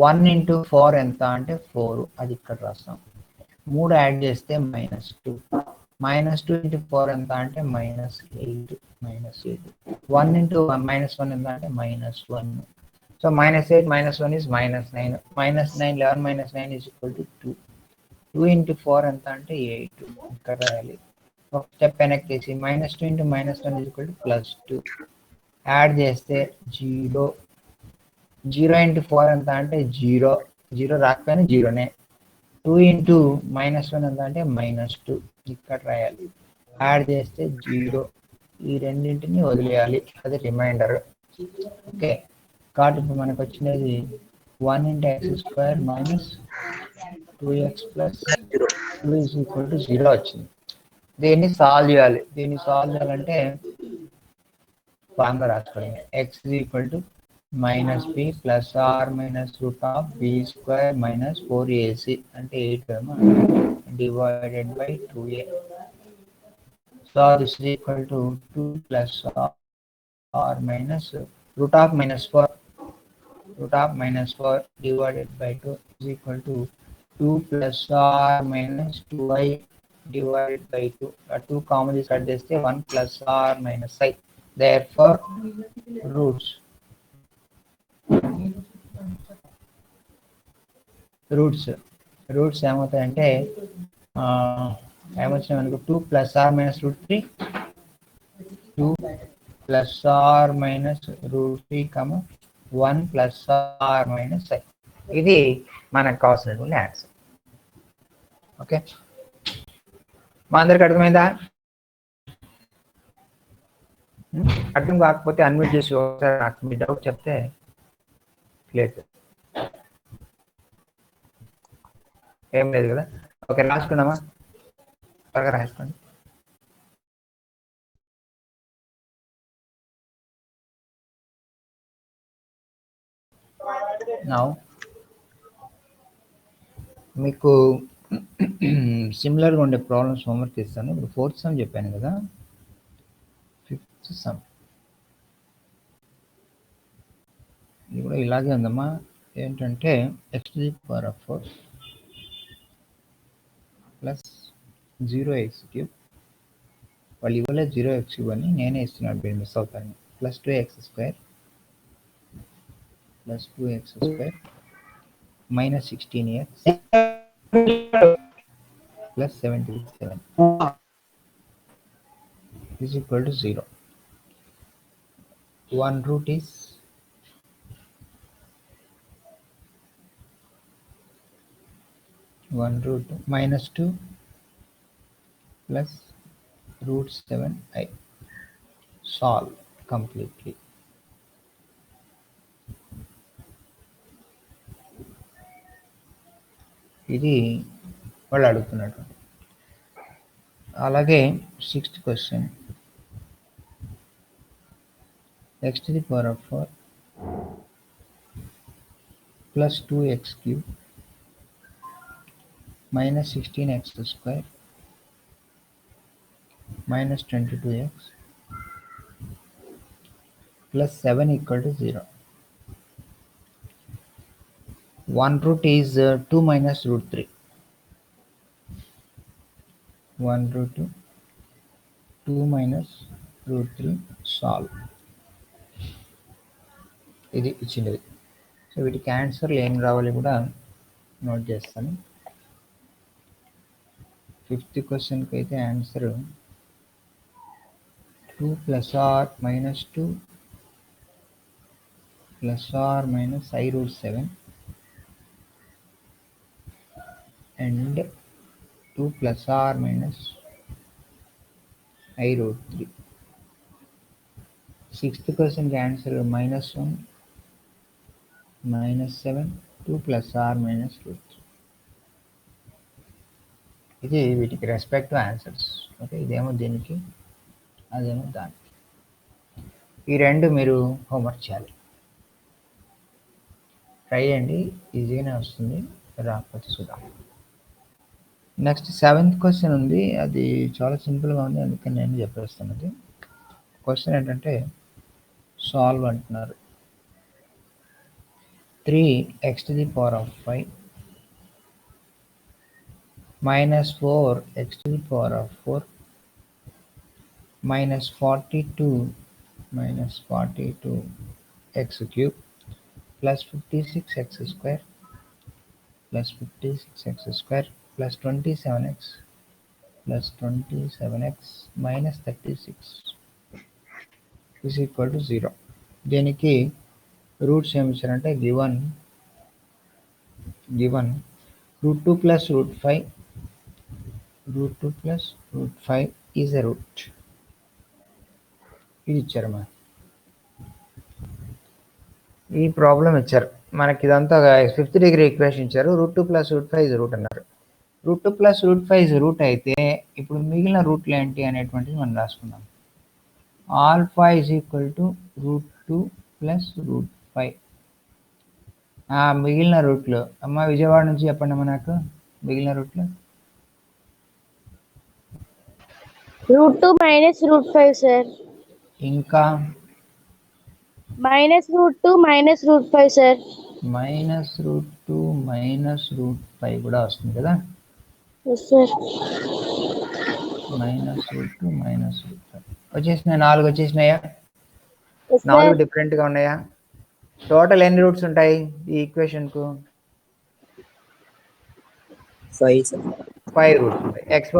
1 into 4 ఎంత అంటే 4, అది ఇక్కడ రాస్తాం. 3 యాడ్ చేస్తే -2, -2 into 4 ఎంత అంటే -8. 1 into -1 ఎంత అంటే -1. So -8 -1 is -9. -9 11 -9 is equal to 2. 2 into 4 ఎంత అంటే 8, ఇక్కడ రాయాలి. ఒక స్టెప్ వెనక్కి తీసి -2 into -1 is equal to +2. Add చేస్తే 0. 0 into 4 ఎంత అంటే 0. 0 రాకపోయినా 0నే. 2 into -1 ఎంత అంటే -2, ఇక్కడ రాయాలి. యాడ్ చేస్తే 0. ఈ రెండింటిని వదిలేయాలి, అది రిమైండర్. ఓకే, కాబట్టి ఇప్పుడు మనకు వచ్చినది 1 into x square minus 2x plus 2 is equal to 0 వచ్చింది. దీన్ని సాల్వ్ చేయాలి. చేయాలంటే ఫార్ములా రాసుకోండి. x is equal to -b plus r minus root of b square minus 4ac అంటే 8 divided by 2a. So this is equal to 2 plus r minus root of -4 divided by 2 is equal to 2 plus r minus 2i divided by 2. 2 common is cut చేస్తే 1 plus r minus i. Therefore roots ఏమవుతాయంటే ఏమొచ్చినాయి మనకు 2 plus r minus root 3, 2 plus r minus root 3, 1 plus r minus i. ఇది మనకు కావాల్సినటువంటి ఆన్సర్. ఓకే, మా అందరికి అర్థమైందా? అర్థం కాకపోతే అన్మ్యూట్ చేసి ఒకసారి నాకు మీ డౌట్ చెప్తే క్లియర్. ఏం లేదు కదా. ఓకే, రాసుకుందామా? త్వరగా రాసుకోండి. నౌ మీకు సిమిలర్గా ఉండే ప్రాబ్లమ్స్ హోంవర్క్ ఇస్తాను. ఇప్పుడు 4th సమ్ చెప్పాను కదా, 5th సమ్ ఇది కూడా ఇలాగే ఉందమ్మా. ఏంటంటే x⁴ ప్లస్ 0x³ వాళ్ళు ఇవ్వలేదు 0x³ అని, నేనే ఇస్తున్నాను, మీరు మిస్ అవుతాను. Plus 2x² plus 2x² minus 16x plus 77 is equal to 0. One root is minus 2 plus root 7i. Solve completely. ఇది వాళ్ళు అడుగుతున్నట్టు. అలాగే 6th question, x⁴ plus 2x³ minus 16x² minus 22x plus 7 equal to 0. One root is 2 minus root 3. One root 2 minus root 3. Solve. ఇది ఇచ్చినది. సో వీటికి ఆన్సర్లు ఏం రావాలి కూడా నోట్ చేస్తాను. 5th క్వశ్చన్కి అయితే answer 2 plus or minus 2 plus or minus I root 7 and 2 plus or minus I root 3. 6th క్వశ్చన్కి answer minus 1 minus 7 2 plus or minus root 3. ఇది వీటికి రెస్పెక్టివ్ ఆన్సర్స్. ఓకే, ఇదేమో దీనికి, అదేమో దానికి. ఈ రెండు మీరు హోంవర్క్ చేయాలి. ట్రై చేయండి, ఈజీగానే వస్తుంది, రాకపోతే చూద్దాం. నెక్స్ట్ 7th క్వశ్చన్ ఉంది, అది చాలా సింపుల్గా ఉంది, అందుకని నేను చెప్పేస్తున్నది. క్వశ్చన్ ఏంటంటే సాల్వ్ అంటున్నారు. 3x⁵ minus 4x⁴ minus 42 x³ plus 56x² plus 56x² plus 27x plus 27x minus 36 is equal to 0. దీనికి రూట్స్ ఏమి ఇచ్చారంటే given root 2 plus root 5 is a root. ఇది ఇచ్చారు మనకి, ఈ ప్రాబ్లం ఇచ్చారు మనకి. ఇదంతా 5th డిగ్రీ ఈక్వేషన్ ఇచ్చారు. √2 + √5 is రూట్ అన్నారు. √2 + √5 is రూట్ అయితే ఇప్పుడు మిగిలిన రూట్లు ఏంటి అనేటువంటిది మనం రాసుకుందాం. Alpha is equal to √2 + √5. మిగిలిన రూట్లు అమ్మ విజయవాడ నుంచి చెప్పండి అమ్మ నాకు మిగిలిన రూట్లు. √2 minus √5 sir. ఇంకా minus √2 minus √5 sir. -√2 -√5 కూడా వస్తుంది కదా. Yes sir. -√2 -√5 వచ్చేసినాయి. 4 వచ్చేసినాయా? Yes 4 sir. డిఫరెంట్గా ఉన్నాయా? టోటల్ ఎన్ని రూట్స్ ఉంటాయి ఈ ఈక్వేషన్కు? 5 sir. 5 రూట్స్ ఉంటాయి. x⁴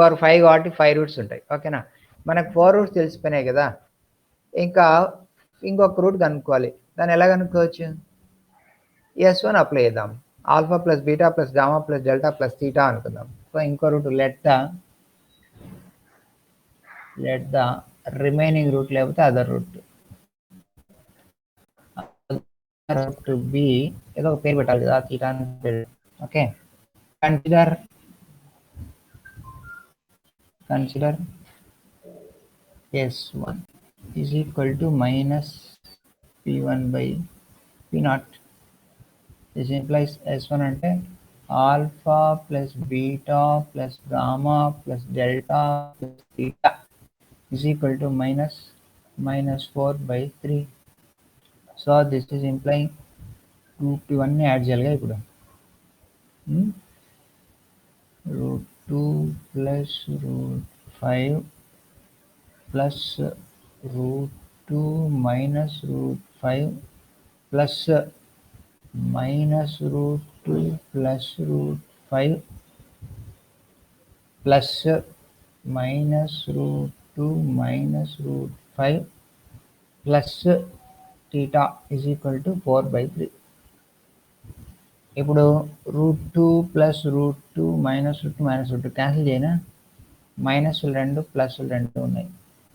కాబట్టి 5 రూట్స్ ఉంటాయి. ఓకేనా, మనకు 4 రూట్స్ తెలిసిపోయినాయి కదా. ఇంకా ఇంకొక రూట్ కనుక్కోవాలి. దాన్ని ఎలా కనుక్కోవచ్చు? S1 అప్లై చేద్దాం. Alpha plus beta plus gamma plus delta plus theta అనుకుందాం. సో ఇంకో root let the remaining root లేకపోతే అదర్ రూట్ బి ఏదో ఒక పేరు పెట్టాలి కదా, తీటా అని పేరు. Okay, consider consider S1 is equal to minus P1 by P naught. This implies S1 ante alpha plus beta plus gamma plus delta plus theta is equal to minus 4 by 3. So this is implying root 1 add చేయాలిగా ఇప్పుడు root 2 plus root 5 plus root 2 minus root 5 plus minus root 2 plus root 5 plus minus root 2 minus root 5 plus theta is equal to 4 by 3. ఇప్పుడు root 2 plus root 2 minus root 2 minus root 2 cancel చేయనా మైనస్లు 2 ప్లస్లు 2 ఉన్నాయి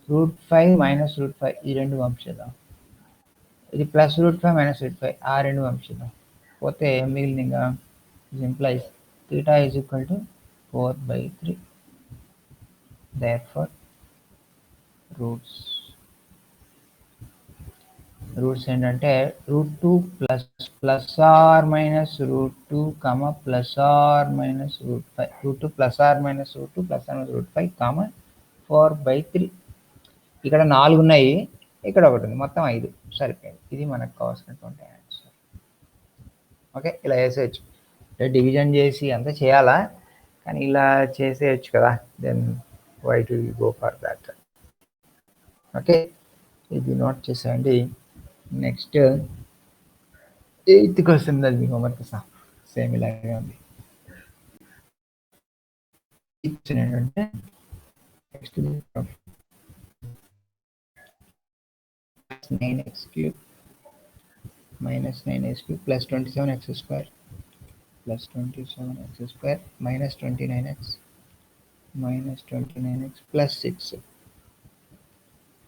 రూట్ 5 మైనస్ రూట్ 5 ఈ రెండు పంపించేద్దాం ఇది ప్లస్ రూట్ 5 మైనస్ రూట్ 5 ఆ రెండు పంపించేద్దాం పోతే మిగిలిన ఇంకా ఇది implies theta is equal to 4 by 3. Therefore roots ఏంటంటే root 2 plus or minus root 2 comma plus or minus root 5 root 2 plus or minus root 2 plus or minus root 5 comma 4 by 3. ఇక్కడ 4 ఉన్నాయి ఇక్కడ ఒకటి ఉంది మొత్తం 5 సరిపోయింది ఇది మనకు కావాల్సినటువంటి ఆన్సర్ ఓకే ఇలా వేసేయచ్చు డివిజన్ చేసి అంతా చేయాలా కానీ ఇలా చేసేయచ్చు కదా then why to go for that okay ఇది నోట్ చేసేయండి నెక్స్ట్ 8th క్వశ్చన్ అది మీకు హోంవర్క్ ఇస్తాం సేమ్ ఇలాగే ఉంది ఏంటంటే next 9x cube minus 9x cube plus 27x square plus 27x square minus 29x plus 6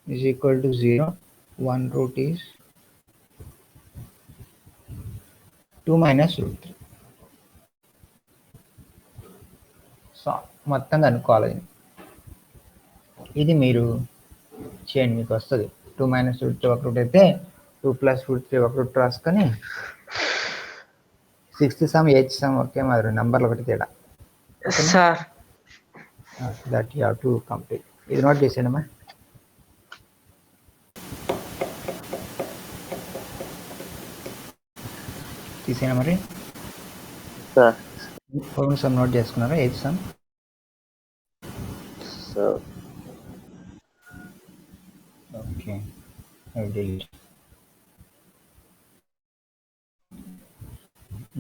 is equal to 0. One root is 2 minus root 3. So మొత్తంగా అనుకోవాలి ఇది మీరు చేయండి మీకు వస్తుంది 2 minus root 3 ఒక రూట్ అయితే 2 plus root 3 ఒక రూట్ రాసుకొని 6th sum 8th sum ఒకే మాదిరి నంబర్లు ఒకటి తేడా sir that you have to complete ఇది నోట్ చేసేయడమ్మా తీసేనా మరి సార్ ఫోన్ సమ్ నోట్ చేసుకున్నారా 8th sum sir okay I will delete.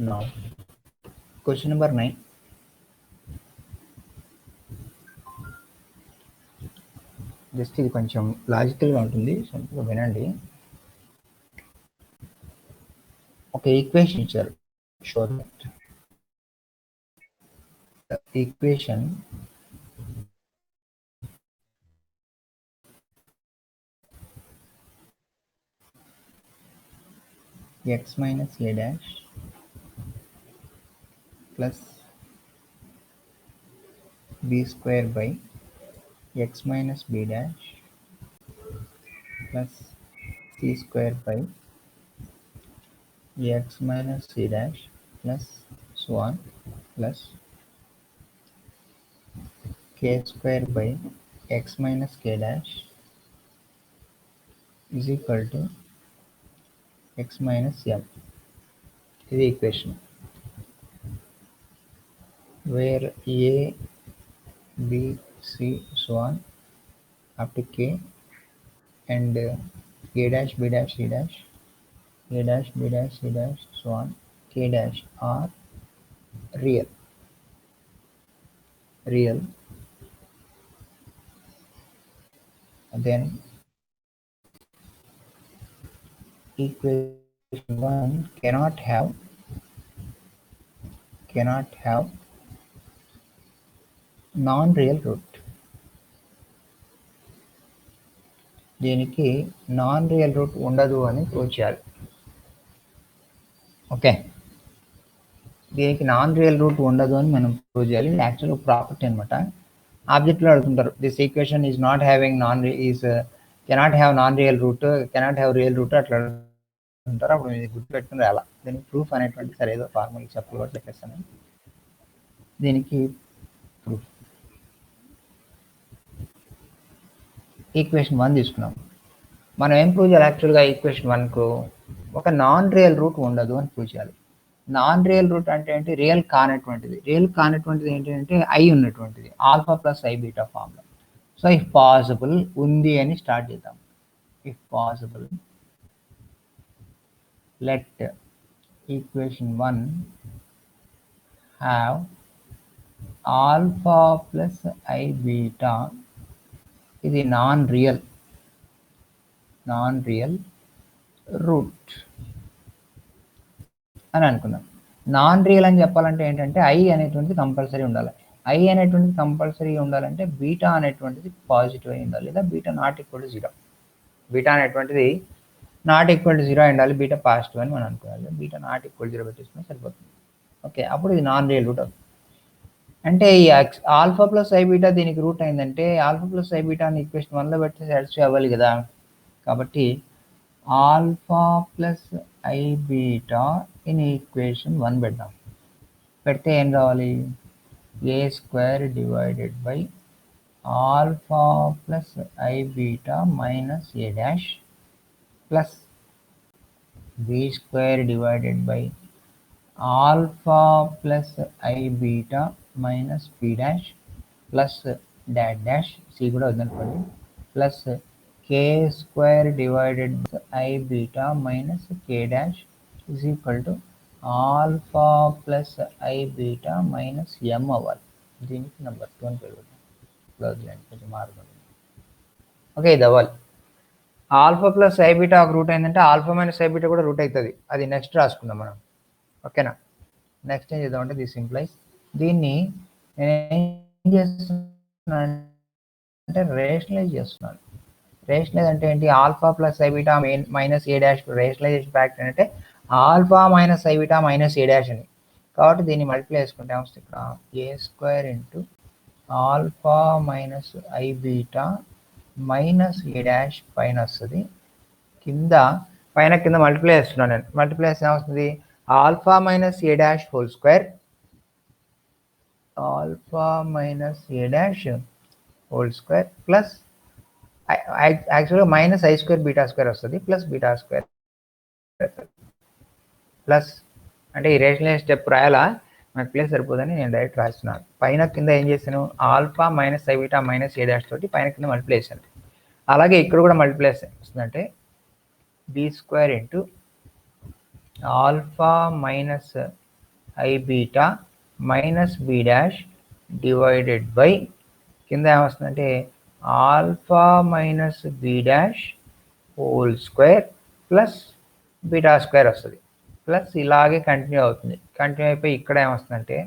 Now question number 9. Just ఇది కొంచెం లాజికల్గా ఉంటుంది సింపుల్గా వినండి ఒక ఈక్వేషన్ ఇచ్చారు show that equation x minus a dash plus b square by x minus b dash plus c square by x minus c dash plus so on plus k square by x minus k dash is equal to x minus m. This is the equation where a, b, c, so on up to k and a dash, b dash, c dash, a dash, b dash, c dash, so on k dash are real. Then equation 1 cannot have non-real root. దీనికి నాన్ రియల్ రూట్ ఉండదు అని ప్రూవ్ చేయాలి ఓకే దీనికి నాన్ రియల్ రూట్ ఉండదు అని మనం ప్రూవ్ చేయాలి యాక్చువల్గా ప్రాపర్టీ అనమాట ఆబ్జెక్ట్లో అడుగుతుంటారు this equation is not having cannot have non real route, cannot have real route అట్లా అడుగుతుంటారు. అప్పుడు మీరు గుర్తుపెట్టుకుని రాలా. దీనికి ప్రూఫ్ అనేటువంటి సరే ఏదో ఫార్ములా చెప్పలు కూడా చెప్పేస్తాను. దీనికి ప్రూఫ్ ఈక్వేషన్ 1 తీసుకున్నాం. మనం ఏం ప్రూవ్ చేయాలి? యాక్చువల్గా ఈక్వేషన్ 1కు ఒక నాన్ రియల్ రూట్ ఉండదు అని ప్రూవ్ చేయాలి. నాన్ రియల్ రూట్ అంటే ఏంటి? రియల్ కానటువంటిది. రియల్ కానటువంటిది ఏంటంటే ఐ ఉన్నటువంటిది, ఆల్ఫా ప్లస్ ఐ బీటా ఫామ్లో. సో ఇఫ్ పాసిబుల్ ఉంది అని స్టార్ట్ చేద్దాం. If possible let equation 1 have alpha plus i beta, ఇది నాన్ రియల్ రూట్ అని అనుకుందాం. నాన్ రియల్ అని చెప్పాలంటే ఏంటంటే ఐ అనేటువంటిది కంపల్సరీ ఉండాలి. ఐ అనేటువంటిది కంపల్సరీ ఉండాలంటే బీటా అనేటువంటిది పాజిటివ్ అయి ఉండాలి, లేదా beta naught equal to 0. Beta అనేటువంటిది నాట్ ఈక్వల్ టు 0 అయి ఉండాలి, బీటా పాజిటివ్ అని మనం అనుకోవాలి. బీటా నాట్ ఈక్వల్ 0 పెట్టేసుకుని సరిపోతుంది. ఓకే, అప్పుడు ఇది నాన్ రియల్ రూట్ అవుతుంది. అంటే ఈ ఆల్ఫా ప్లస్ ఐ బీటా దీనికి రూట్ అయిందంటే ఆల్ఫా ప్లస్ ఐ బీటా అని ఈక్వేషన్ 1లో పెడితే సాటిస్ఫై అవ్వాలి కదా. కాబట్టి alpha plus i beta in equation 1 పెడదాం. పెడితే ఏం రావాలి? A square divided by alpha plus i beta minus a dash plus b square divided by alpha plus i beta minus b dash plus dash dash c కూడా వద్దనుకోండి, plus k square divided by i beta minus k dash is equal to alpha plus i beta minus m అవ్వాలి. దీనికి నెంబర్ 2 అని పెరుగుతుంది. కొంచెం మారుతుంది. ఓకే, ఇది అవ్వాలి. ఆల్ఫా ప్లస్ ఐ బీటా ఒక రూట్ అయిందంటే ఆల్ఫా మైనస్ ఐ బీటా కూడా రూట్ అవుతుంది. అది నెక్స్ట్ రాసుకుందాం మనం. ఓకేనా? నెక్స్ట్ ఏం చేద్దామంటే దిస్ ఇంప్లైస్, దీన్ని నేను ఏం చేస్తున్నాను అంటే రేషనలైజ్ చేస్తున్నాను. రేషనలైజ్ అంటే ఏంటి? Alpha plus i beta minus a dash rationalization factor అంటే alpha minus i beta minus a dash అని. కాబట్టి దీన్ని మల్టిప్లై చేసుకుంటే వస్తుంది ఇక్కడ a square into alpha minus i beta minus a dash పైన వస్తుంది. కింద మల్టిప్లై చేస్తున్నాను నేను. మల్టిప్లై చేస్తే ఏమవుతుంది? Alpha minus a dash whole square, alpha minus a dash whole square plus యాక్చువల్గా minus i square beta square వస్తుంది, ప్లస్ బీటా స్క్వేర్ ప్లస్ అంటే ఈ రేషనల్ స్టెప్ రాయాలా? నాకు ప్లేస్ సరిపోదని నేను డైరెక్ట్ రాస్తున్నాను. పైన కింద ఏం చేశాను? Alpha minus i beta minus a dash తోటి పైన కింద మల్టిప్లై చేశాను. అలాగే ఇక్కడ కూడా మల్టిప్లై వస్తుందంటే b square into alpha minus i beta minus b dash divided by కింద ఏమొస్తుందంటే alpha minus b dash whole square plus beta square వస్తుంది. ప్లస్ ఇలాగే కంటిన్యూ అవుతుంది. కంటిన్యూ అయిపోయి ఇక్కడ ఏమొస్తుందంటే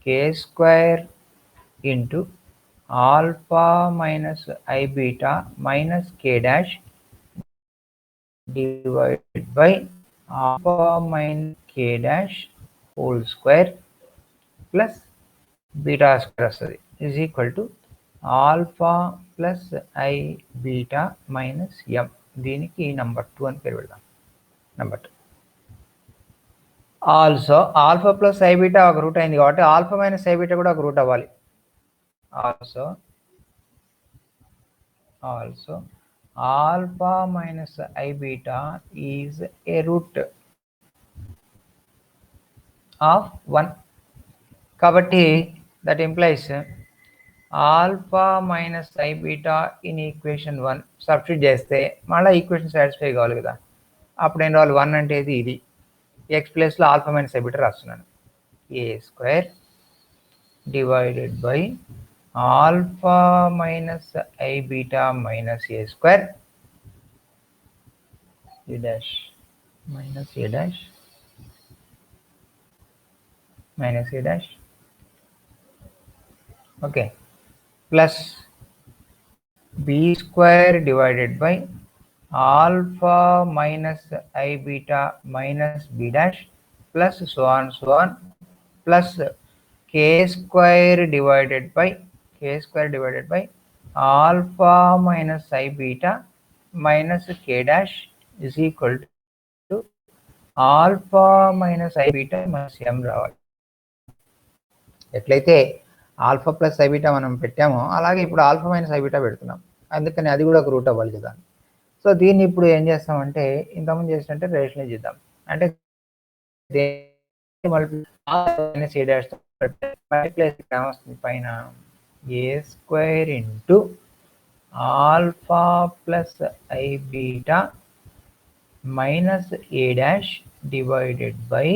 k square into alpha minus i beta minus k dash divided by alpha minus k dash whole square plus beta square వస్తుంది is equal to alpha plus i beta minus m. దీనికి నెంబర్ 2 అని పేరు పెడదాం. Number 2. Also alpha plus i beta ఒక రూట్ అయింది కాబట్టి ఆల్ఫా మైనస్ ఐ బీటా కూడా ఒక రూట్ అవ్వాలి. Also alpha minus i beta is a root of 1. కాబట్టి that implies alpha minus i beta in equation 1 substitute చేస్తే మళ్ళీ ఈక్వేషన్ సాటిస్ఫై కావాలి కదా. అప్పుడు ఏం రావాలి? 1 అంటే ఇది ఎక్స్ ప్లేస్లో ఆల్ఫా మైనస్ ఐ బీటా రాస్తున్నాను. A square divided by alpha minus i beta minus a square a dash minus a dash minus a dash okay plus b square divided by alpha minus i beta minus b dash plus so on plus k square divided by k square divided by alpha minus I beta minus k dash is equal to alpha minus i beta minus m రావాలి. ఎట్లయితే ఆల్ఫా ప్లస్ ఐ బీటా మనం పెట్టామో అలాగే ఇప్పుడు ఆల్ఫా మైనస్ ఐ బీటా పెడుతున్నాం, అందుకని అది కూడా ఒక రూట్ అవ్వాలి కదా. సో దీన్ని ఇప్పుడు ఏం చేస్తామంటే ఇంతకుముందు చేసినట్టే రేషనలైజ్ చేద్దాం. అంటే వస్తుంది పైన a square into alpha plus i beta minus a dash divided by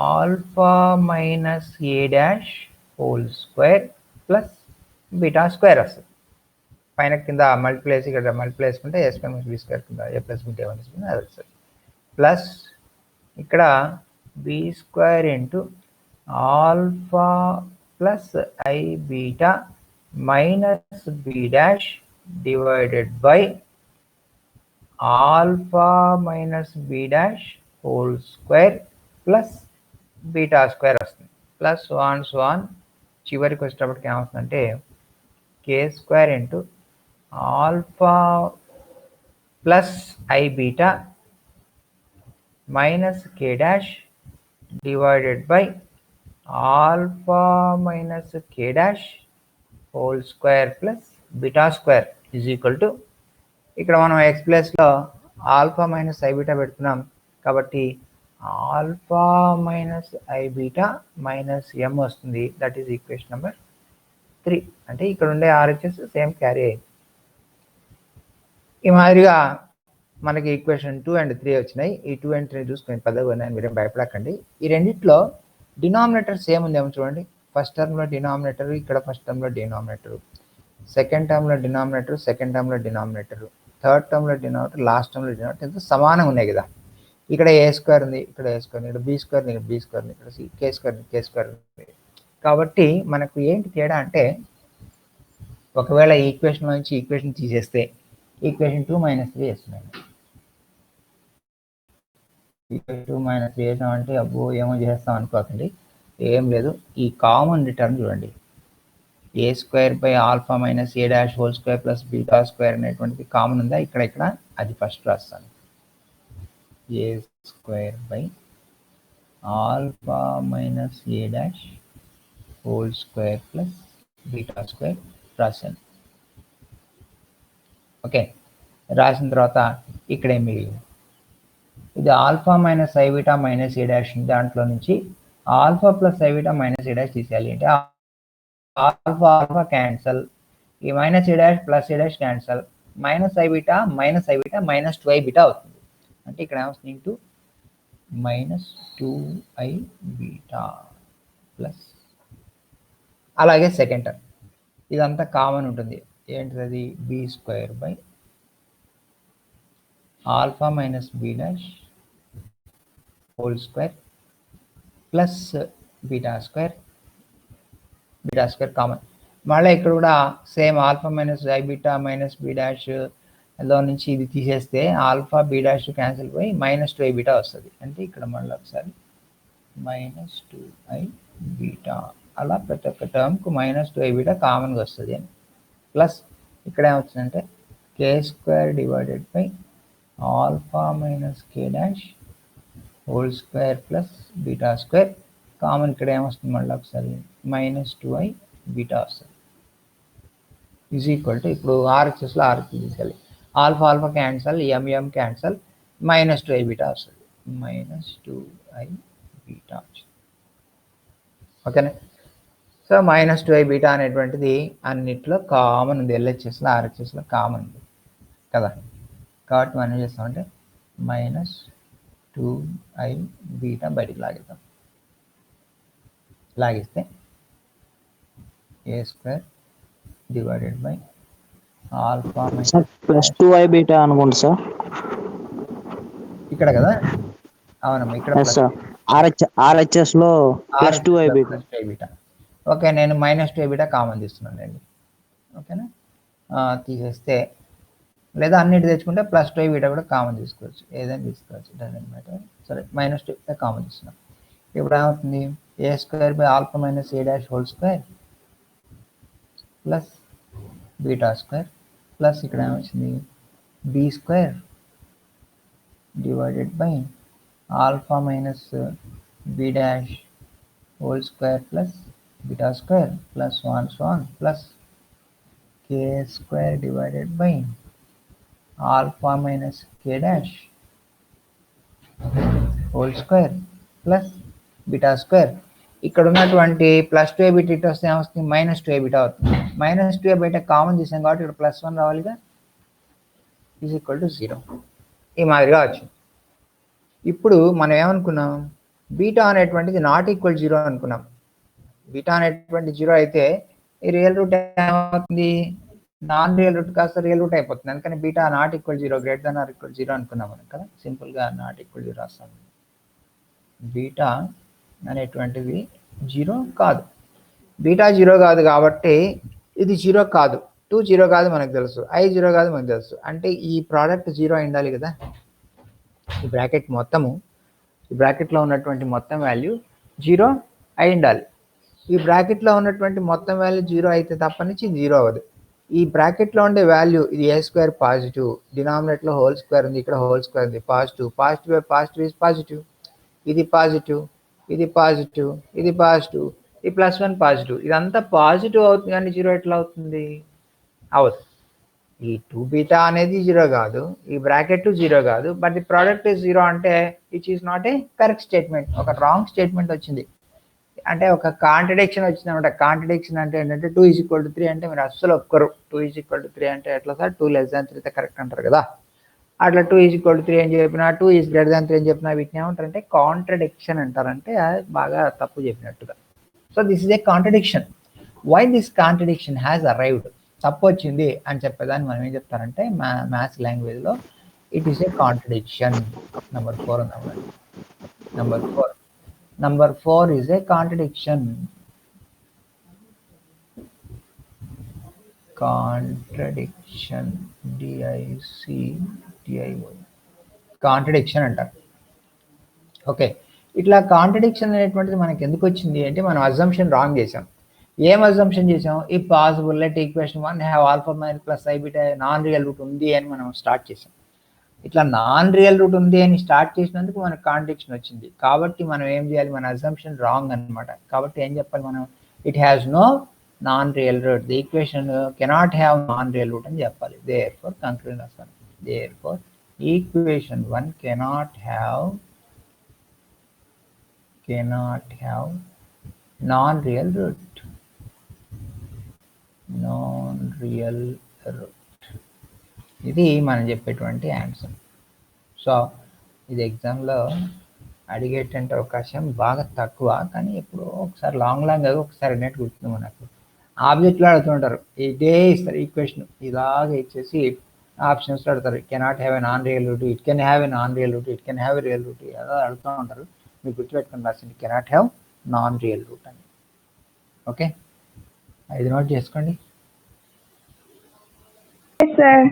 alpha minus a dash whole square plus beta square వస్తుంది. పైన కింద మల్టిప్లైస్ ఇక్కడ మల్టిప్లై చేసుకుంటే a square minus b square కింద ఏ ప్లస్ బీ వన్ తీసుకుంటే అది వస్తుంది. ప్లస్ ఇక్కడ b square into alpha plus i beta minus b dash divided by alpha minus b dash whole square plus beta square వస్తుంది. ప్లస్ వన్ చివరికి వచ్చేటప్పటికి ఏమవుతుందంటే k square into alpha plus i beta minus k dash divided by alpha minus k dash whole square plus beta square is equal to ఇక్కడ మనం ఎక్స్ ప్లస్లో ఆల్ఫా మైనస్ ఐ బీటా పెడుతున్నాం కాబట్టి alpha minus i beta minus m వస్తుంది. That is equation number 3. అంటే ఇక్కడ ఉండే ఆర్హెచ్ఎస్ సేమ్ క్యారీ అయింది. ఈ మాదిరిగా మనకి ఈక్వేషన్ 2 and 3 వచ్చినాయి. ఈ 2 and 3 చూసుకొని పెద్దగా ఉన్నాయి, మీరేం భయపడకండి. ఈ రెండిట్లో డినామినేటర్ సేమ్ ఉందేమో చూడండి. ఫస్ట్ టర్మ్లో డినామినేటర్, ఇక్కడ ఫస్ట్ టర్మ్లో డినామినేటర్, సెకండ్ టర్మ్లో డినామినేటర్, సెకండ్ టర్మ్లో డినామినేటర్, థర్డ్ టర్మ్లో డినామినేటర్, లాస్ట్ టర్మ్లో డినామినేటర్ ఎంత సమానంగా ఉన్నాయి కదా. ఇక్కడ ఏ స్క్వేర్ ఉంది, ఇక్కడ ఏ స్క్వేర్ ఉంది, ఇక్కడ బీ స్క్వేర్ ఉంది, ఇక్కడ బీ స్క్వేర్ ఉంది, ఇక్కడ కే స్క్వేర్ ఉంది, కే స్క్వేర్ ఉంది. కాబట్టి మనకు ఏంటి తేడా అంటే ఒకవేళ ఈక్వేషన్ నుంచి ఈక్వేషన్ తీసేస్తే ఈక్వేషన్ 2 - 3 వేస్తున్నాను. ఈక్వేషన్ 2 - 3 వేసామంటే అబ్బో ఏమో చేస్తాం అనుకోకండి, ఏం లేదు. ఈ కామన్ రిటర్న్ చూడండి, a square by alpha minus a dash whole square plus beta square అనేటువంటిది కామన్ ఉందా, ఇక్కడ అది ఫస్ట్ రాస్తాను. A square by alpha minus a dash whole square plus beta square రాశాను. ఓకే, రాసిన తర్వాత ఇక్కడ ఏం మిగిలింది, ఇది alpha minus i beta minus a dash, దాంట్లో నుంచి alpha plus i beta minus a dash తీసేయాలి. అంటే ఆల్ఫా ఆల్ఫా క్యాన్సల్, ఈ minus a dash plus A dash cancel, minus i beta minus 2i beta అవుతుంది. అంటే ఇక్కడ ఏమవుతుంది into minus 2i beta plus, అలాగే సెకండ్ టర్మ్ ఇదంతా కామన్ ఉంటుంది. ఏంటిది అది, b square by alpha minus b dash whole square plus beta square common. మళ్ళీ ఇక్కడ కూడా same alpha minus i beta minus b dash లో నుంచి ఇది తీసేస్తే ఆల్ఫా బీ డాష్ క్యాన్సిల్ పోయి మైనస్ 2i బీటా వస్తుంది. అంటే ఇక్కడ మళ్ళీ ఒకసారి మైనస్ 2i బీటా, అలా ప్రతి ఒక్క టర్మ్కు మైనస్ 2i బీటా కామన్గా వస్తుంది అని. ప్లస్ ఇక్కడ ఏమొచ్చిందంటే k square divided by alpha minus k dash whole square plus beta square common. ఇక్కడ ఏమొస్తుంది మళ్ళీ ఒకసారి మైనస్ 2i బీటా వస్తుంది. ఈజ్ ఈక్వల్ టు ఇప్పుడు ఆర్హెచ్ఎస్లో ఆర్హెచ్ఎస్ తీసుకోవాలి, alpha alpha cancel, m m cancel, minus 2i beta వస్తుంది. మైనస్ 2i బీటా వచ్చింది. ఓకేనా. సో మైనస్ 2i బీటా అనేటువంటిది అన్నిట్లో కామన్ ఉంది, ఎల్హెచ్ఎస్లో ఆర్హెచ్ఎస్లో కామన్ ఉంది కదా. కాబట్టి మనం ఏం చేస్తామంటే మైనస్ 2i బీటా బయటికి లాగిద్దాం. లాగిస్తే a square divided by alpha plus 2i beta అనుకోండి సార్, ఇక్కడ కదా. అవునమ్మా, ఇక్కడ ఆర్హెచ్ఎస్ లో ప్లస్ 2i బీటా. ఓకే, నేను మైనస్ 2i బీటా కామన్ తీస్తున్నాను అండి. ఓకేనా, తీసేస్తే లేదా అన్నిటి తెచ్చుకుంటే ప్లస్ 2i బీటా కూడా కామన్ తీసుకోవచ్చు, ఏదైనా తీసుకోవచ్చు, డజంట్ మ్యాటర్. సరే, మైనస్ 2 బీటా కామన్ తీస్తున్నాం. ఇప్పుడు ఏమవుతుంది, a square by alpha minus a dash whole square plus beta square plus ఇక్కడ ఏమొచ్చింది b square divided by alpha minus b dash whole square plus beta square plus 1 plus k square divided by alpha minus k dash whole square plus beta square. ఇక్కడ ఉన్నటువంటి ప్లస్ 2 బీటా ఇటు వస్తే ఏమొస్తుంది మైనస్ 2 బీటా అవుతుంది. మైనస్ 2 బయట కామన్ చేసాం కాబట్టి ఇక్కడ ప్లస్ 1 రావాలిగా ఈజ్ ఈక్వల్ టు 0. ఈ మాదిరిగా వచ్చింది. ఇప్పుడు మనం ఏమనుకున్నాం బీటా అనేటువంటిది నాట్ ఈక్వల్ 0 అనుకున్నాం. బీటా అనేటువంటి 0 అయితే ఈ రియల్ రూట్ ఏమవుతుంది నాన్ రియల్ రూట్ కాస్త రియల్ రూట్ అయిపోతుంది. అందుకని beta naught equal 0 greater than or equal 0 అనుకున్నాం మనం కదా. సింపుల్గా నాట్ ఈక్వల్ 0 రాస్తాం. బీటా అనేటువంటిది 0 కాదు. బీటా 0 కాదు కాబట్టి ఇది 0 కాదు. 2 0 కాదు మనకు తెలుసు. I 0 కాదు మనకు తెలుసు. అంటే ఈ ప్రోడక్ట్ 0 అయి ఉండాలి కదా. ఈ బ్రాకెట్ మొత్తము ఈ బ్రాకెట్లో ఉన్నటువంటి మొత్తం వాల్యూ 0 అయి ఉండాలి. ఈ బ్రాకెట్లో ఉన్నటువంటి మొత్తం వాల్యూ 0 అయితే తప్పనిచ్చి 0 అవ్వదు. ఈ బ్రాకెట్లో ఉండే వాల్యూ ఇది ఏ స్క్వేర్ పాజిటివ్, డినామినేట్లో హోల్ స్క్వేర్ ఉంది, ఇక్కడ హోల్ స్క్వేర్ ఉంది, positive. Positive positive is positive. ఇది పాజిటివ్, ఇది పాజిటివ్, ఇది పాజిటివ్, ఈ +1 పాజిటివ్. ఇదంతా పాజిటివ్ అవుతుంది కానీ 0 ఎట్లా అవుతుంది అవదు. ఈ 2 బీటా అనేది 0 కాదు, ఈ బ్రాకెట్ 0 కాదు, బట్ ది ప్రోడక్ట్ 0 అంటే it is not a correct statement. ఒక రాంగ్ స్టేట్మెంట్ వచ్చింది అంటే ఒక కాంట్రడిక్షన్ వచ్చింది అనమాట. కాంట్రడిక్షన్ అంటే ఏంటంటే 2 = 3 అంటే మీరు అస్సలు ఒక్కరు. 2 = 3 అంటే ఎట్లా సార్ 2 <3 అయితే కరెక్ట్ అంటారు కదా. అట్లా 2 = 3 అని చెప్పినా 2 > 3 అని చెప్పినా వీటిని ఏమంటారంటే కాంట్రడిక్షన్ అంటారంటే బాగా తప్పు చెప్పినట్టుగా. So this is a contradiction. Why this contradiction has arrived, తప్పు వచ్చింది అని చెప్పేదాన్ని మనం ఏం చెప్తారంటే మ్యాథ్స్ లాంగ్వేజ్లో it is a contradiction. Number 4 ఉందన్నమాట. Number 4 is a contradiction. Contradiction. DICTIO. Contradiction అంటారు. ఓకే, ఇట్లా కాంట్రడిక్షన్ అనేటువంటిది మనకి ఎందుకు వచ్చింది అంటే మనం అజంప్షన్ రాంగ్ చేసాం. ఏం అజంప్షన్ చేసాం? ఈ possible let equation 1 have alpha minus plus i beta non real route ఉంది అని మనం స్టార్ట్ చేసాం. ఇట్లా నాన్ రియల్ రూట్ ఉంది అని స్టార్ట్ చేసినందుకు మనకు కాంట్రడిక్షన్ వచ్చింది. కాబట్టి మనం ఏం చేయాలి? మన అజంప్షన్ రాంగ్ అనమాట. కాబట్టి ఏం చెప్పాలి మనం? It has no non real root, the equation cannot have non real root అని చెప్పాలి. దేర్ ఫోర్ కంక్లూజన్ వస్తాను. Therefore equation 1 cannot have non real root. ఇది మనం చెప్పేటువంటి ఆన్సర్. సో ఇది ఎగ్జామ్లో అడిగేటువంటి అవకాశం బాగా తక్కువ, కానీ ఎప్పుడు ఒకసారి లాంగ్ ఒకసారి అన్నట్టు గుర్తుంది మనకు. ఆబ్జెక్ట్లో అడుగుతుంటారు, ఇదే ఇస్తారు ఈక్వేషన్, ఇలాగ ఇచ్చేసి ఆప్షన్స్లో అడుగుతారు. It cannot have a non real route, it can have a non real route, it can have a real route, అలా అడుగుతూ ఉంటారు. మీరు గుర్తుపెట్టుకుని రాసింది cannot have non real root అని. ఓకే, ఇది నోట్ చేసుకోండి. సార్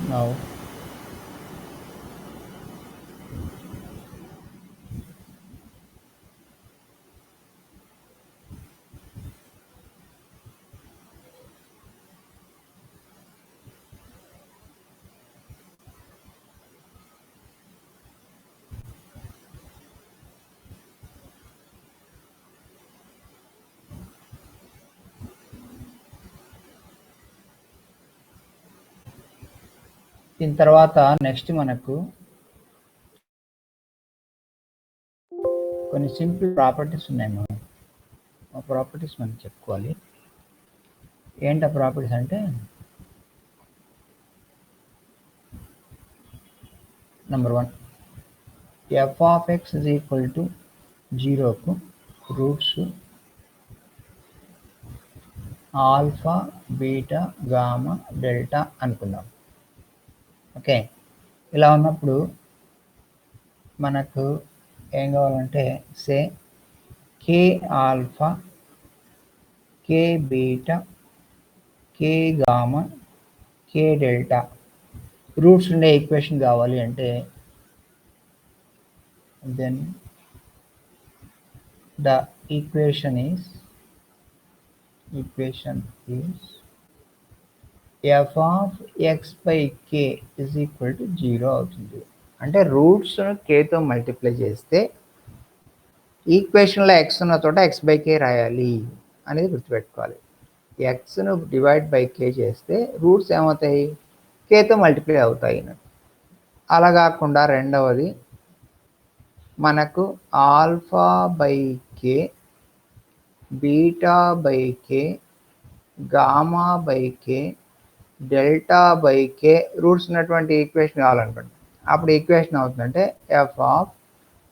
Now దీని తర్వాత నెక్స్ట్ మనకు కొన్ని సింపుల్ ప్రాపర్టీస్ ఉన్నాయి. మనం ఆ ప్రాపర్టీస్ మనం చెప్పుకోవాలి. ఏంటి ఆ ప్రాపర్టీస్ అంటే, నెంబర్ 1, f(x) = 0కు roots alpha, beta, gamma, delta అనుకుందాం. ఓకే, ఇలా ఉన్నప్పుడు మనకు ఏం కావాలంటే say k alpha, k beta, k gamma, k delta roots ఉండే ఈక్వేషన్ కావాలి అంటే then the equation is f of x by k is equal to 0 అవుతుంది. అంటే రూట్స్ kతో మల్టిప్లై చేస్తే ఈక్వేషన్లో x ఉన్న చోట x బై k రాయాలి అనేది గుర్తుపెట్టుకోవాలి. ఎక్స్ను డివైడ్ బై k చేస్తే రూట్స్ ఏమవుతాయి, kతో మల్టిప్లై అవుతాయి. అలా కాకుండా రెండవది మనకు alpha by K, beta by K, gamma by K, delta by K roots ఉన్నటువంటి ఈక్వేషన్ కావాలనుకోండి. అప్పుడు ఈక్వేషన్ అవుతుందంటే F of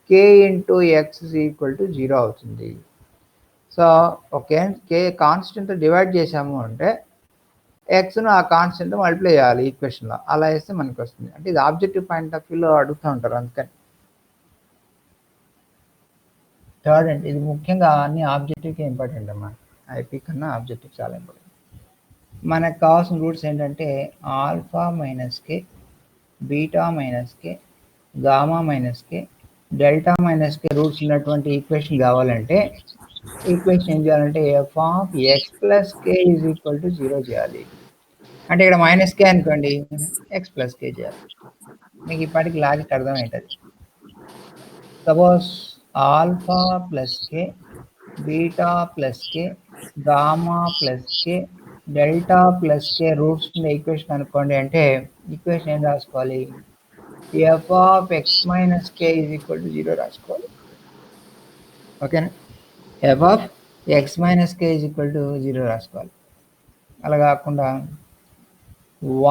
K into X is equal to 0 అవుతుంది. సో ఓకే, కే కాన్స్టెంట్ డివైడ్ చేసాము అంటే ఎక్స్ను ఆ కాన్స్టెంట్ మల్టిప్లై చేయాలి ఈక్వేషన్లో. అలా వేస్తే మనకు వస్తుంది. అంటే ఇది ఆబ్జెక్టివ్ పాయింట్ ఆఫ్ వ్యూలో అడుగుతూ ఉంటారు, అందుకని. థర్డ్ అంటే ఇది ముఖ్యంగా అన్ని ఆబ్జెక్టివ్కి ఇంపార్టెంట్ అమ్మా. ఐపీ కన్నా ఆబ్జెక్టివ్ చాలా ఇంపార్టెంట్. మనకు కావాల్సిన రూట్స్ ఏంటంటే ఆల్ఫా మైనస్ కే, బీటా మైనస్ కే, గామా మైనస్ కే, డెల్టా మైనస్ కే రూట్స్ ఉన్నటువంటి ఈక్వేషన్ కావాలంటే ఈక్వేషన్ ఏం చేయాలంటే F of X plus K is equal to 0 చేయాలి. అంటే ఇక్కడ మైనస్ కే అనుకోండి, ఎక్స్ ప్లస్ కే చేయాలి. మీకు ఇప్పటికి లాజిక్ అర్థమవుతుంది. సపోజ్ ఆల్ఫా ప్లస్ కే, బీటా ప్లస్ కే, గామా ప్లస్ కే, డెల్టా ప్లస్ కే రూట్స్ ఉన్న ఈక్వేషన్ అనుకోండి. అంటే ఈక్వేషన్ ఏం రాసుకోవాలి, F of X minus K is equal to 0 రాసుకోవాలి. ఓకేనా, F of X minus K is equal to 0 రాసుకోవాలి. అలా కాకుండా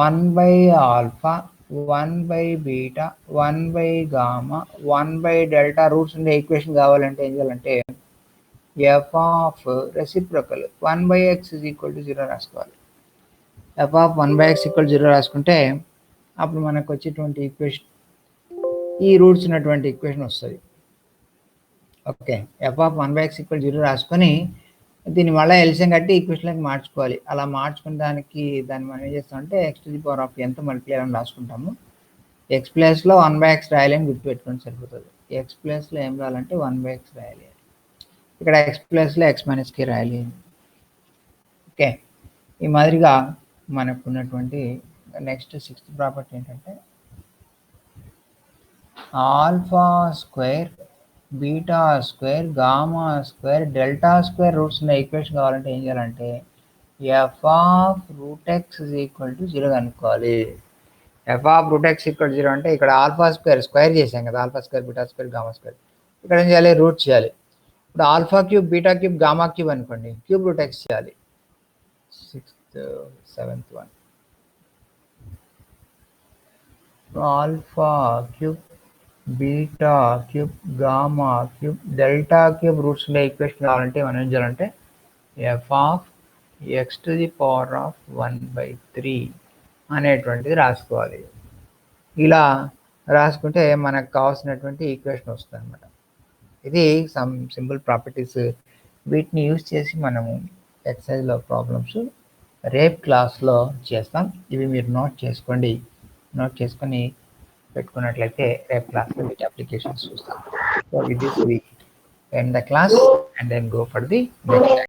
1 by alpha, 1 by beta, 1 by gamma, 1 by delta roots ఉండే ఈక్వేషన్ కావాలంటే ఏం చేయాలంటే F of reciprocal 1 by X is equal to 0 రాసుకోవాలి. F of 1 by X equal 0 రాసుకుంటే అప్పుడు మనకు వచ్చేటువంటి ఈక్వేషన్ ఈ రూట్స్ ఉన్నటువంటి ఈక్వేషన్ వస్తుంది. Okay, F of 1 by X equal 0 రాసుకొని దీన్ని మళ్ళీ ఎల్సిఎం కట్టి ఈక్వేషన్లోకి మార్చుకోవాలి. అలా మార్చుకున్న దాన్ని మనం ఏం చేస్తామంటే X to the power of ఎంత మల్టిప్లై అని రాసుకుంటాము. ఎక్స్ ప్లస్లో 1 బై ఎక్స్ రాయాలని గుర్తుపెట్టుకొని సరిపోతుంది. ఎక్స్ ప్లస్లో ఏం రాయాలంటే 1 బై ఎక్స్ రాయాలి. ఇక్కడ ఎక్స్ ప్లస్లో ఎక్స్ మైనస్ కే రాయాలి. ఓకే, ఈ మాదిరిగా మనకు ఉన్నటువంటి నెక్స్ట్ 6th ప్రాపర్టీ ఏంటంటే alpha square, beta square, gamma square, delta square roots ఉన్న ఈక్వేషన్ కావాలంటే ఏం చేయాలంటే F of root x is equal to 0 అనుకోవాలి. F of root x equal 0 అంటే ఇక్కడ ఆల్ఫా స్క్వేర్ చేసాం కదా, alpha square, beta square, gamma square. ఇక్కడ ఏం చేయాలి, రూట్ చేయాలి. ఇప్పుడు alpha cube, beta cube, gamma cube అనుకోండి, క్యూబ్ రూట్ ఎక్స్ చేయాలి. 6th 7th one alpha cube, beta cube, gamma cube, delta cube roots ఉండే ఈక్వేషన్ కావాలంటే మనం ఏం చేయాలంటే F of X to the power of 1/3 అనేటువంటిది రాసుకోవాలి. ఇలా రాసుకుంటే మనకు కావాల్సినటువంటి ఈక్వేషన్ వస్తుంది అనమాట. ఇది సమ్ సింపుల్ ప్రాపర్టీస్. వీటిని యూజ్ చేసి మనము ఎక్సర్సైజ్లో ప్రాబ్లమ్స్ రేపు క్లాస్లో చేస్తాం. ఇవి మీరు నోట్ చేసుకోండి. నోట్ చేసుకొని పెట్టుకున్నట్లయితే రేపు క్లాస్లో వీటి అప్లికేషన్స్ చూస్తాం. So with this we end the class and then go for the next